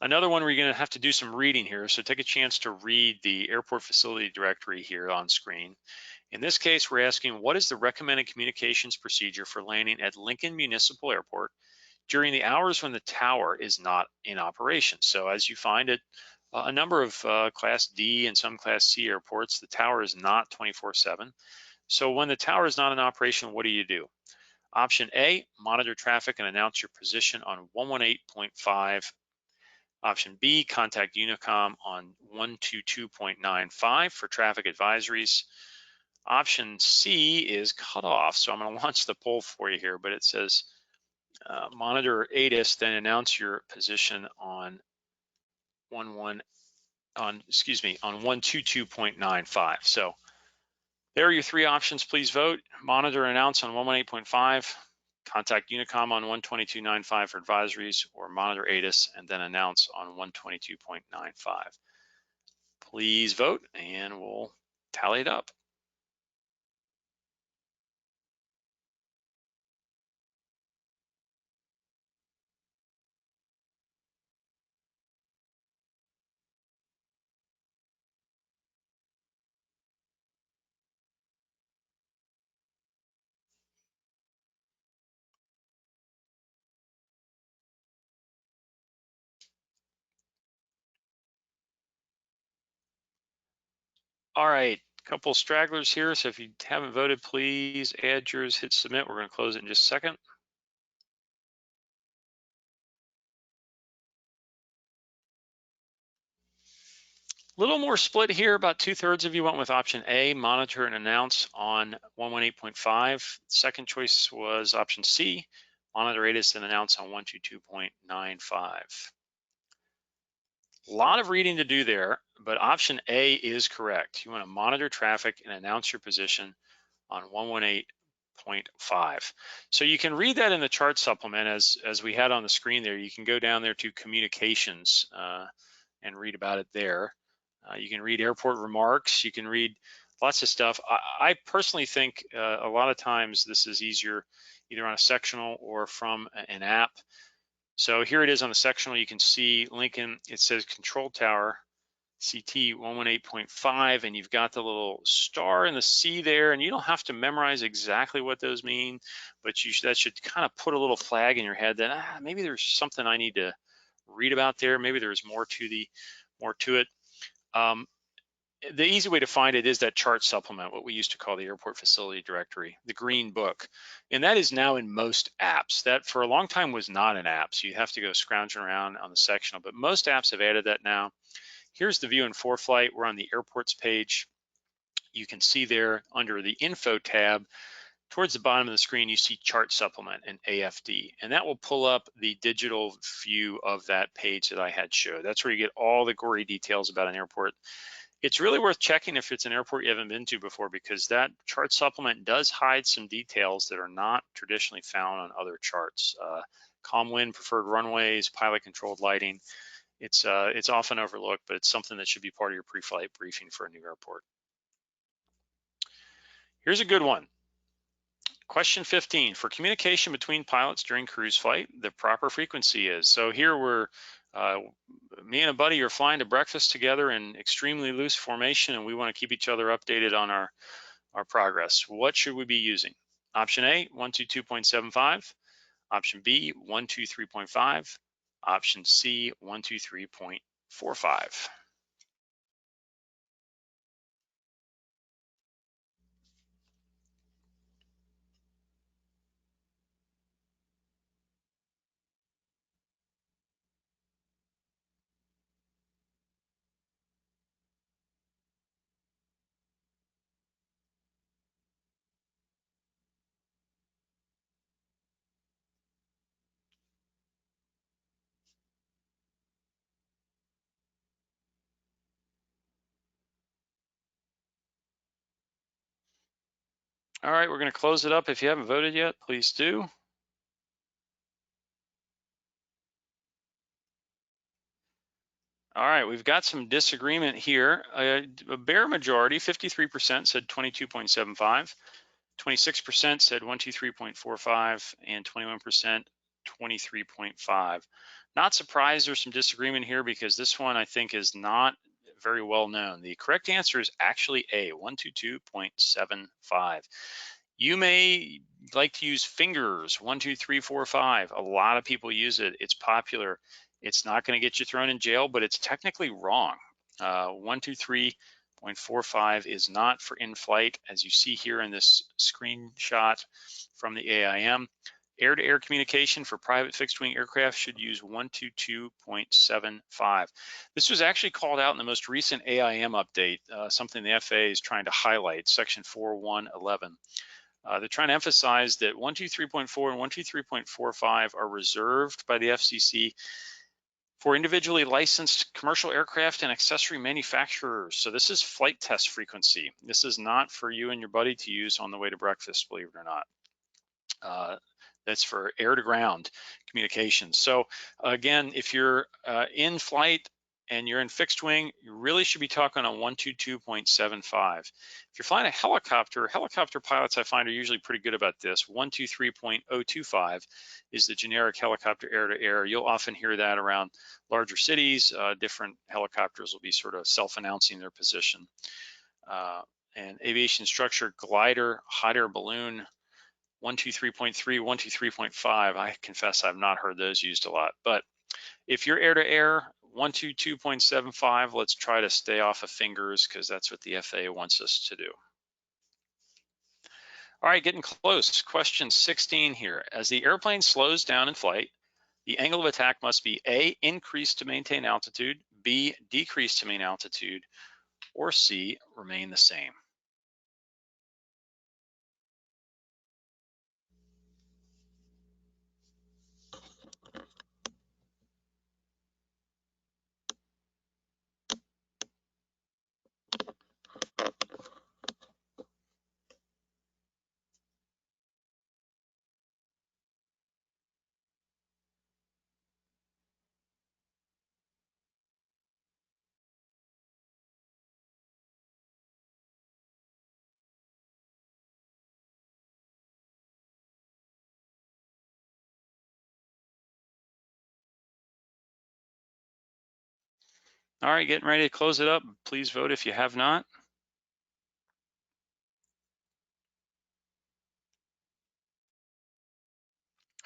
Another one where you're going to have to do some reading here, so take a chance to read the airport facility directory here on screen. In this case, we're asking, what is the recommended communications procedure for landing at Lincoln Municipal Airport during the hours when the tower is not in operation? So as you find at a number of Class D and some Class C airports, the tower is not 24/7. So when the tower is not in operation, what do you do? Option A, monitor traffic and announce your position on 118.5. Option B, contact Unicom on 122.95 for traffic advisories. Option C is cut off, so I'm going to launch the poll for you here, but it says monitor ATIS, then announce your position on 122.95. So there are your three options. Please vote. Monitor and announce on 118.5. Contact Unicom on 122.95 for advisories, or monitor ATIS and then announce on 122.95. Please vote and we'll tally it up. All right, a couple stragglers here. So if you haven't voted, please add yours, hit submit. We're going to close it in just a second. A little more split here. About 2/3 of you went with option A, monitor and announce on 118.5. Second choice was option C, monitor ATIS and announce on 122.95. A lot of reading to do there, but option A is correct. You want to monitor traffic and announce your position on 118.5. So you can read that in the chart supplement as we had on the screen there. You can go down there to communications and read about it there. You can read airport remarks. You can read lots of stuff. I personally think a lot of times this is easier either on a sectional or from an app. So here it is on the sectional. You can see Lincoln, it says control tower, CT 118.5, and you've got the little star in the C there, and you don't have to memorize exactly what those mean, but that should kind of put a little flag in your head that maybe there's something I need to read about there. Maybe there's more to it. The easy way to find it is that chart supplement, what we used to call the airport facility directory, the green book. And that is now in most apps. That for a long time was not an app, so you have to go scrounging around on the sectional, but most apps have added that now. Here's the view in ForeFlight. We're on the airports page. You can see there under the info tab, towards the bottom of the screen, you see chart supplement and AFD, and that will pull up the digital view of that page that I had showed. That's where you get all the gory details about an airport. It's really worth checking if it's an airport you haven't been to before, because that chart supplement does hide some details that are not traditionally found on other charts. Calm wind, preferred runways, pilot controlled lighting. It's often overlooked, but it's something that should be part of your pre-flight briefing for a new airport. Here's a good one. Question 15, for communication between pilots during cruise flight, the proper frequency is. So here me and a buddy are flying to breakfast together in extremely loose formation, and we want to keep each other updated on our progress. What should we be using? Option A, 122.75. Option B, 123.5. Option C, 123.45. All right, we're going to close it up. If you haven't voted yet, please do. All right, we've got some disagreement here. A bare majority, 53% said 22.75, 26% said 123.45, and 21% 23.5. Not surprised there's some disagreement here because this one I think is not very well known. The correct answer is actually A, 122.75. You may like to use fingers, 1, 2, 3, 4, 5. A lot of people use it. It's popular. It's not going to get you thrown in jail, but it's technically wrong. 123.45 is not for in-flight, as you see here in this screenshot from the AIM. Air-to-air communication for private fixed-wing aircraft should use 122.75. This was actually called out in the most recent AIM update, something the FAA is trying to highlight, section 4.1.11. They're trying to emphasize that 123.4 and 123.45 are reserved by the FCC for individually licensed commercial aircraft and accessory manufacturers. So this is flight test frequency. This is not for you and your buddy to use on the way to breakfast, believe it or not. That's for air to ground communications. So again, if you're in flight and you're in fixed wing, you really should be talking on 122.75. If you're flying a helicopter pilots I find are usually pretty good about this. 123.025 is the generic helicopter air to air. You'll often hear that around larger cities. Different helicopters will be sort of self-announcing their position. And aviation structure, glider, hot air balloon, 123.3, 123.5. I confess I've not heard those used a lot. But if you're air to air, 122.75, let's try to stay off of fingers because that's what the FAA wants us to do. All right, getting close. Question 16 here. As the airplane slows down in flight, the angle of attack must be A, increased to maintain altitude, B, decreased to maintain altitude, or C, remain the same. All right, getting ready to close it up. Please vote if you have not.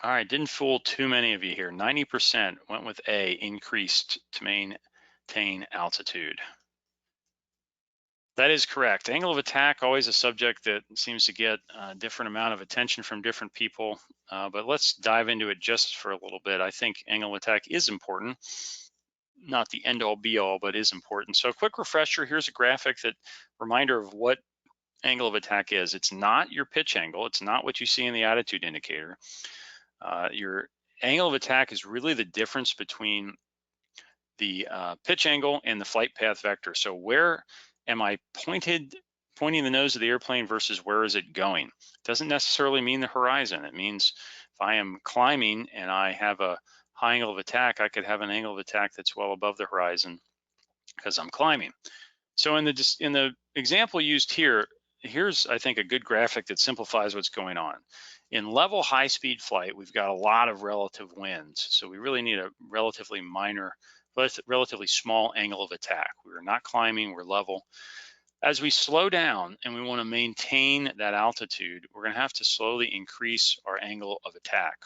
All right, didn't fool too many of you here. 90% went with A, increased to maintain altitude. That is correct. Angle of attack, always a subject that seems to get a different amount of attention from different people, but let's dive into it just for a little bit. I think angle of attack is important, not the end all be all, but is important. So a quick refresher, here's a graphic that reminder of what angle of attack is. It's not your pitch angle. It's not what you see in the attitude indicator. Your angle of attack is really the difference between the pitch angle and the flight path vector. So where am I pointing the nose of the airplane versus where is it going? Doesn't necessarily mean the horizon. It means if I am climbing and I have a high angle of attack, I could have an angle of attack that's well above the horizon because I'm climbing. So in the example used here, here's I think a good graphic that simplifies what's going on. In level high speed flight, we've got a lot of relative winds. So we really need a relatively small angle of attack. We're not climbing, we're level. As we slow down and we want to maintain that altitude, we're going to have to slowly increase our angle of attack.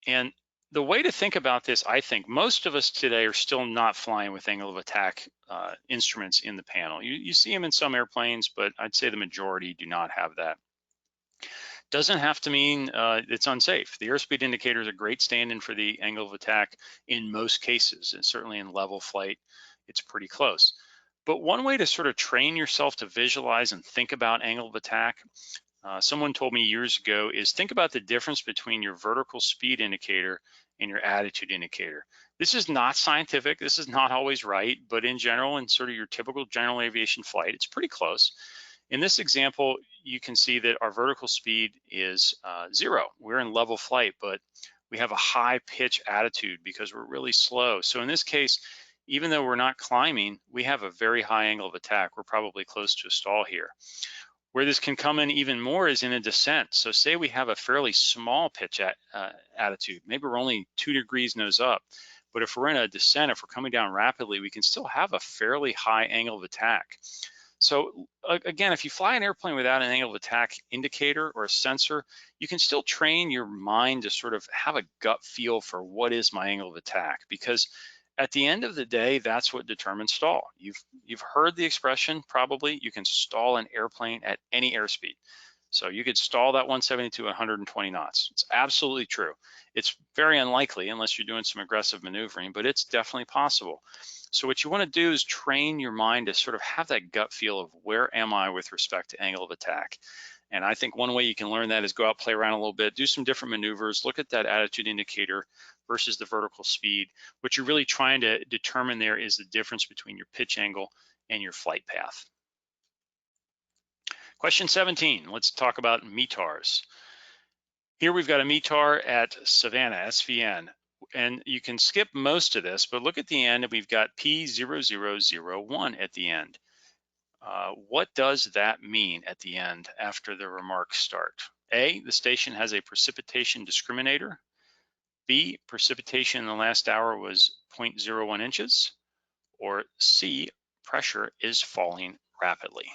And the way to think about this, I think most of us today are still not flying with angle of attack instruments in the panel. You see them in some airplanes, but I'd say the majority do not have that. Doesn't have to mean it's unsafe. The airspeed indicator is a great stand-in for the angle of attack in most cases, and certainly in level flight, it's pretty close. But one way to sort of train yourself to visualize and think about angle of attack, someone told me years ago, is think about the difference between your vertical speed indicator and your attitude indicator. This is not scientific, this is not always right, but in general, in sort of your typical general aviation flight, it's pretty close. In this example, you can see that our vertical speed is 0. We're in level flight, but we have a high pitch attitude because we're really slow. So in this case, even though we're not climbing, we have a very high angle of attack. We're probably close to a stall here. Where this can come in even more is in a descent. So say we have a fairly small pitch attitude. Maybe we're only 2 degrees nose up. But if we're in a descent, if we're coming down rapidly, we can still have a fairly high angle of attack. So again, if you fly an airplane without an angle of attack indicator or a sensor, you can still train your mind to sort of have a gut feel for what is my angle of attack, because at the end of the day, that's what determines stall. You've heard the expression probably, you can stall an airplane at any airspeed. So you could stall that 170 to 120 knots. It's absolutely true. It's very unlikely unless you're doing some aggressive maneuvering, but it's definitely possible. So what you want to do is train your mind to sort of have that gut feel of where am I with respect to angle of attack. And I think one way you can learn that is go out, play around a little bit, do some different maneuvers, look at that attitude indicator versus the vertical speed. What you're really trying to determine there is the difference between your pitch angle and your flight path. Question 17, let's talk about METARs. Here we've got a METAR at Savannah, SVN, and you can skip most of this, but look at the end and we've got P0001 at the end. What does that mean at the end after the remarks start? A, the station has a precipitation discriminator. B, precipitation in the last hour was 0.01 inches. Or C, pressure is falling rapidly.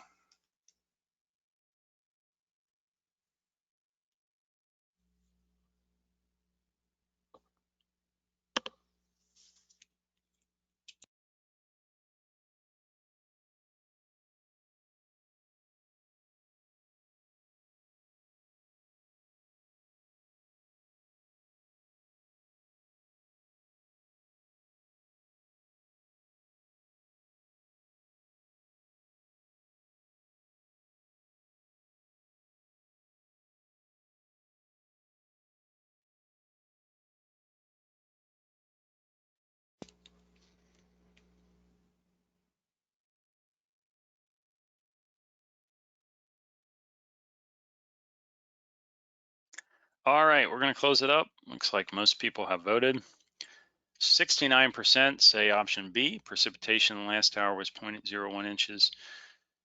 All right, we're going to close it up. Looks like most people have voted. 69% say option B, precipitation in the last hour was 0.01 inches.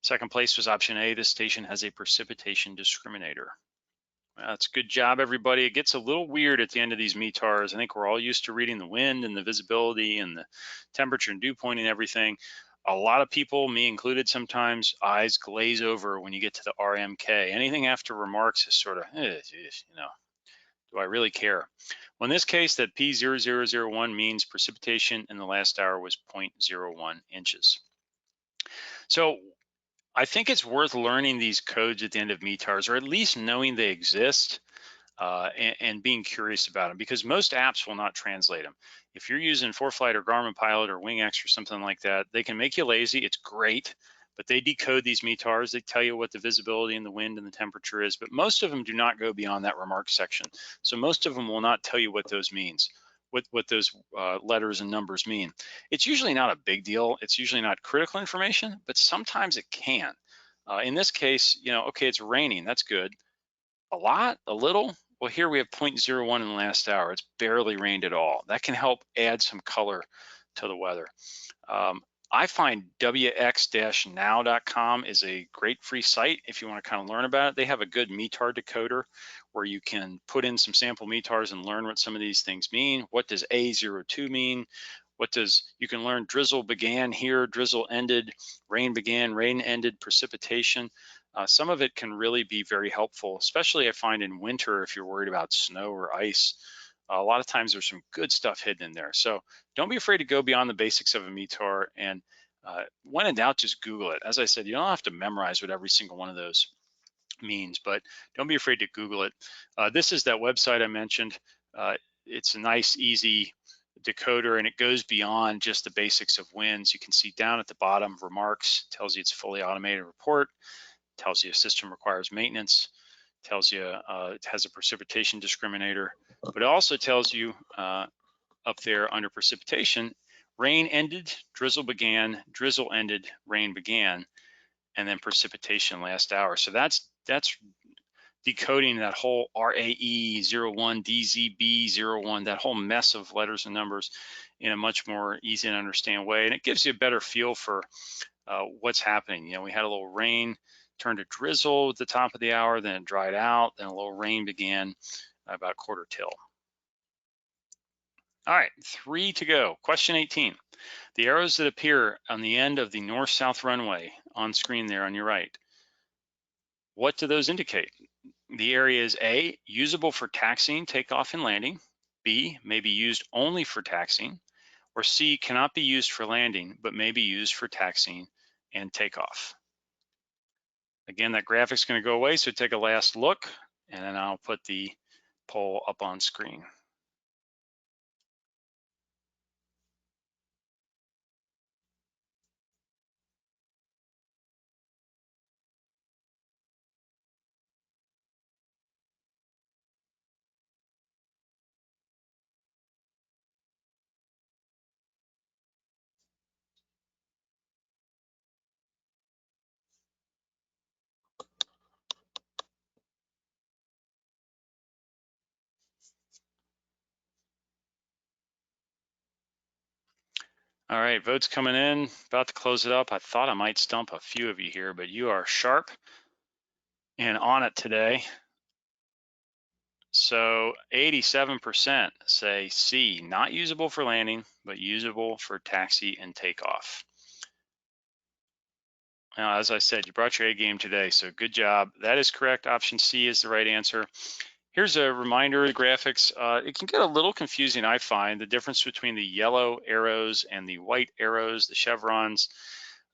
Second place was option A, this station has a precipitation discriminator. That's a good job, everybody. It gets a little weird at the end of these METARs. I think we're all used to reading the wind and the visibility and the temperature and dew point and everything. A lot of people, me included sometimes, eyes glaze over when you get to the RMK. Anything after remarks is sort of, you know, do I really care? Well, in this case, that P0001 means precipitation in the last hour was 0.01 inches. So I think it's worth learning these codes at the end of METARs, or at least knowing they exist and being curious about them, because most apps will not translate them. If you're using ForeFlight or Garmin Pilot or WingX or something like that, they can make you lazy. It's great, but they decode these METARs. They tell you what the visibility and the wind and the temperature is, but most of them do not go beyond that remarks section. So most of them will not tell you what those means, what those letters and numbers mean. It's usually not a big deal. It's usually not critical information, but sometimes it can. In this case, you know, okay, it's raining, that's good. A lot, a little? Well, here we have 0.01 in the last hour. It's barely rained at all. That can help add some color to the weather. I find wx-now.com is a great free site if you want to kind of learn about it. They have a good METAR decoder where you can put in some sample METARs and learn what some of these things mean. What does A02 mean? You can learn drizzle began here, drizzle ended, rain began, rain ended, precipitation. Some of it can really be very helpful, especially I find in winter if you're worried about snow or ice. A lot of times there's some good stuff hidden in there. So don't be afraid to go beyond the basics of a METAR, and when in doubt, just Google it. As I said, you don't have to memorize what every single one of those means, but don't be afraid to Google it. This is that website I mentioned. It's a nice, easy decoder, and it goes beyond just the basics of winds. You can see down at the bottom, remarks, tells you it's a fully automated report, tells you a system requires maintenance, tells you it has a precipitation discriminator, but it also tells you up there under precipitation, rain ended, drizzle began, drizzle ended, rain began. and then precipitation last hour. So that's decoding that whole RAE 01, DZB 01, that whole mess of letters and numbers in a much more easy to understand way. And it gives you a better feel for what's happening. You know, we had a little rain, turned to drizzle at the top of the hour, then it dried out, then a little rain began about quarter till. All right, 3 to go. Question 18. The arrows that appear on the end of the north-south runway on screen there on your right, what do those indicate? The area is A, usable for taxiing, takeoff, and landing. B, may be used only for taxiing. Or C, cannot be used for landing, but may be used for taxiing and takeoff. Again, that graphic's going to go away, so take a last look, and then I'll put the poll up on screen. All right, votes coming in, about to close it up. I thought I might stump a few of you here, but you are sharp and on it today. So 87% say C, not usable for landing, but usable for taxi and takeoff. Now, as I said, you brought your A game today, so good job. That is correct. Option C is the right answer. Here's a reminder of the graphics. It can get a little confusing, I find, the difference between the yellow arrows and the white arrows, the chevrons.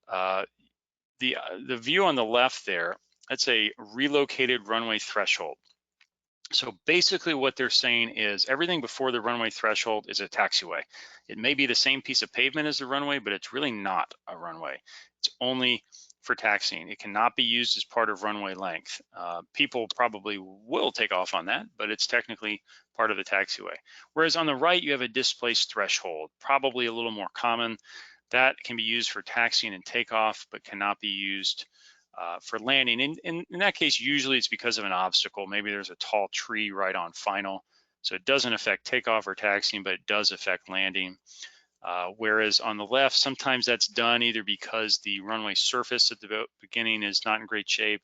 The view on the left there, that's a relocated runway threshold. So basically what they're saying is everything before the runway threshold is a taxiway. It may be the same piece of pavement as the runway, but it's really not a runway. It's only for taxiing. It cannot be used as part of runway length. People probably will take off on that, but it's technically part of the taxiway. Whereas on the right, you have a displaced threshold, probably a little more common. That can be used for taxiing and takeoff, but cannot be used for landing. In that case, usually it's because of an obstacle. Maybe there's a tall tree right on final. So it doesn't affect takeoff or taxiing, but it does affect landing. Whereas on the left, sometimes that's done either because the runway surface at the beginning is not in great shape,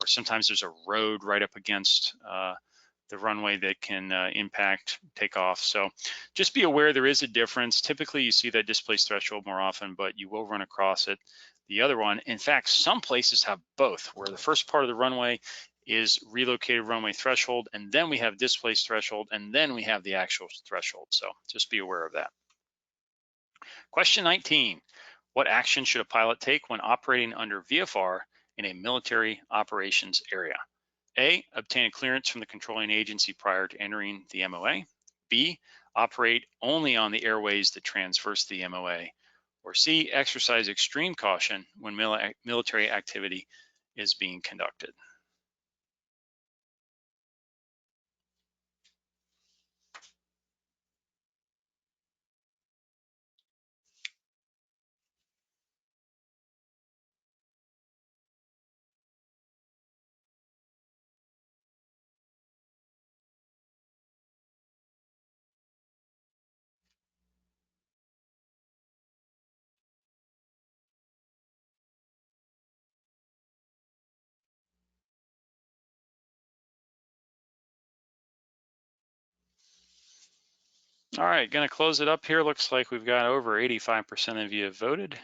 or sometimes there's a road right up against the runway that can impact takeoff. So just be aware there is a difference. Typically you see that displaced threshold more often, but you will run across it. The other one, in fact, some places have both, where the first part of the runway is relocated runway threshold, and then we have displaced threshold, and then we have the actual threshold. So just be aware of that. Question 19, what action should a pilot take when operating under VFR in a military operations area? A, obtain a clearance from the controlling agency prior to entering the MOA. B, operate only on the airways that transverse the MOA. Or C, exercise extreme caution when military activity is being conducted. All right, going to close it up here. Looks like we've got over 85% of you have voted.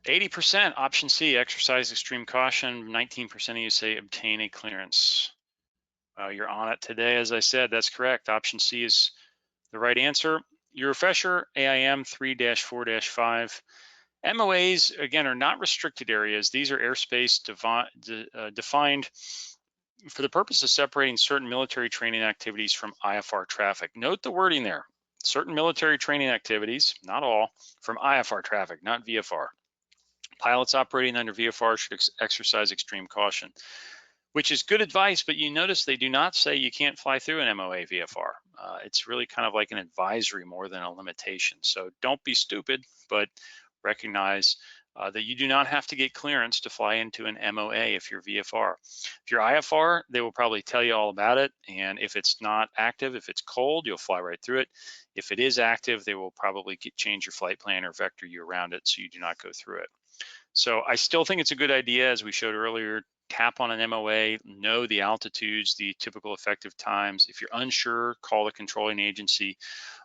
80%, option C, exercise extreme caution. 19% of you say obtain a clearance. You're on it today, as I said. That's correct. Option C is the right answer. Your refresher, AIM 3-4-5. MOAs, again, are not restricted areas. These are airspace defined for the purpose of separating certain military training activities from IFR traffic. Note the wording there. Certain military training activities, not all, from IFR traffic, not VFR. Pilots operating under VFR should exercise extreme caution, which is good advice, but you notice they do not say you can't fly through an MOA VFR. It's really kind of like an advisory more than a limitation. So don't be stupid, but recognize that you do not have to get clearance to fly into an MOA if you're VFR. If you're IFR, they will probably tell you all about it. And if it's not active, if it's cold, you'll fly right through it. If it is active, they will probably change your flight plan or vector you around it so you do not go through it. So I still think it's a good idea, as we showed earlier, tap on an MOA, know the altitudes, the typical effective times. If you're unsure, call the controlling agency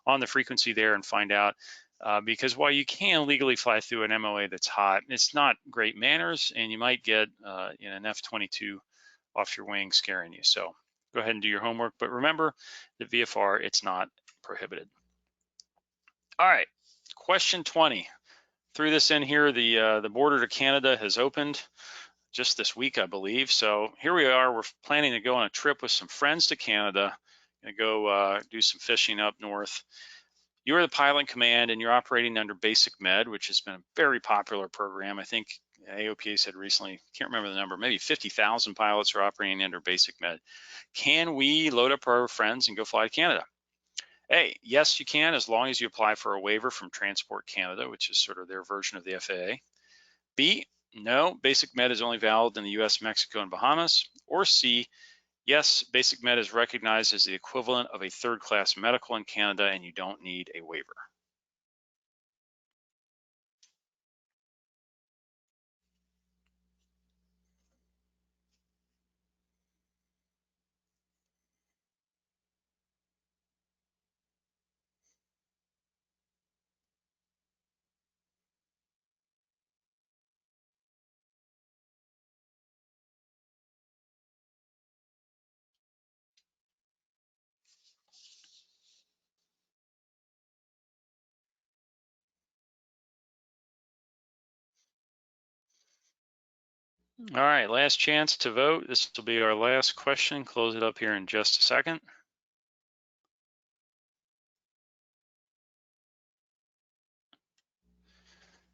on the frequency there and find out. Because while you can legally fly through an MOA that's hot, it's not great manners, and you might get an F-22 off your wing scaring you. So go ahead and do your homework. But remember, the VFR, it's not prohibited. All right, question 20. Threw this in here. The border to Canada has opened just this week, I believe. So here we are. We're planning to go on a trip with some friends to Canada. Gonna go do some fishing up north. You're the pilot in command, and you're operating under Basic Med, which has been a very popular program. I think AOPA said recently, can't remember the number, maybe 50,000 pilots are operating under Basic Med. Can we load up our friends and go fly to Canada? A, yes, you can, as long as you apply for a waiver from Transport Canada, which is sort of their version of the FAA. B, no, Basic Med is only valid in the US, Mexico, and Bahamas. Or C, yes, Basic Med is recognized as the equivalent of a third-class medical in Canada, and you don't need a waiver. All right, last chance to vote. This will be our last question. Close it up here in just a second.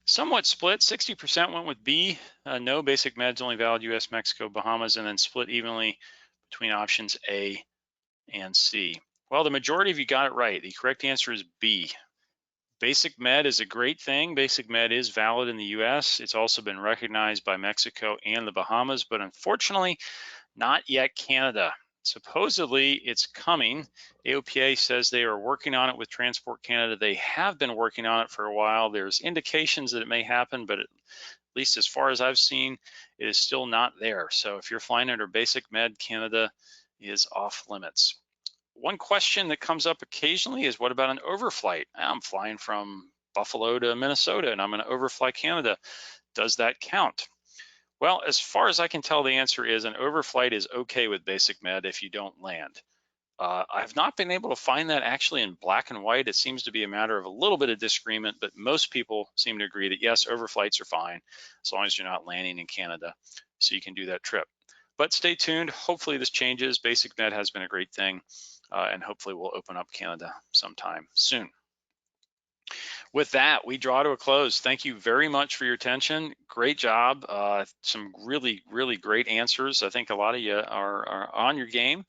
Somewhat split, 60% went with B. No, Basic Med's only valid US, Mexico, Bahamas, and then split evenly between options A and C. Well, the majority of you got it right. The correct answer is B. Basic Med is a great thing. Basic Med is valid in the US. It's also been recognized by Mexico and the Bahamas, but unfortunately, not yet Canada. Supposedly, it's coming. AOPA says they are working on it with Transport Canada. They have been working on it for a while. There's indications that it may happen, but at least as far as I've seen, it is still not there. So if you're flying under Basic Med, Canada is off limits. One question that comes up occasionally is, what about an overflight? I'm flying from Buffalo to Minnesota and I'm going to overfly Canada. Does that count? Well, as far as I can tell, the answer is an overflight is okay with Basic Med if you don't land. I have not been able to find that actually in black and white. It seems to be a matter of a little bit of disagreement, but most people seem to agree that yes, overflights are fine as long as you're not landing in Canada, so you can do that trip. But stay tuned. Hopefully this changes. Basic Med has been a great thing, and hopefully we'll open up Canada sometime soon. With that, we draw to a close. Thank you very much for your attention. Great job. Some really, really great answers. I think a lot of you are on your game.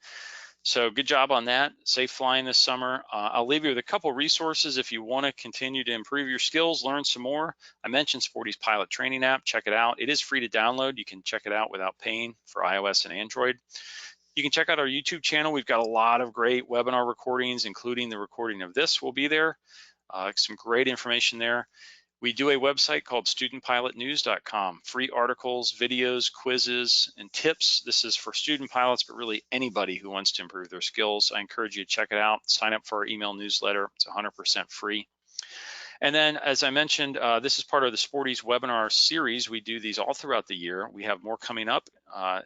So good job on that. Safe flying this summer. I'll leave you with a couple resources if you want to continue to improve your skills, learn some more. I mentioned Sporty's pilot training app. Check it out. It is free to download. You can check it out without paying for iOS and Android. You can check out our YouTube channel. We've got a lot of great webinar recordings, including the recording of this will be there. Some great information there. We do a website called studentpilotnews.com. Free articles, videos, quizzes, and tips. This is for student pilots, but really anybody who wants to improve their skills. I encourage you to check it out. Sign up for our email newsletter. It's 100% free. And then, as I mentioned, this is part of the Sporty's webinar series. We do these all throughout the year. We have more coming up.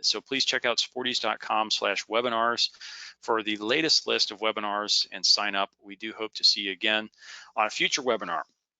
So please check out sportys.com/webinars for the latest list of webinars and sign up. We do hope to see you again on a future webinar.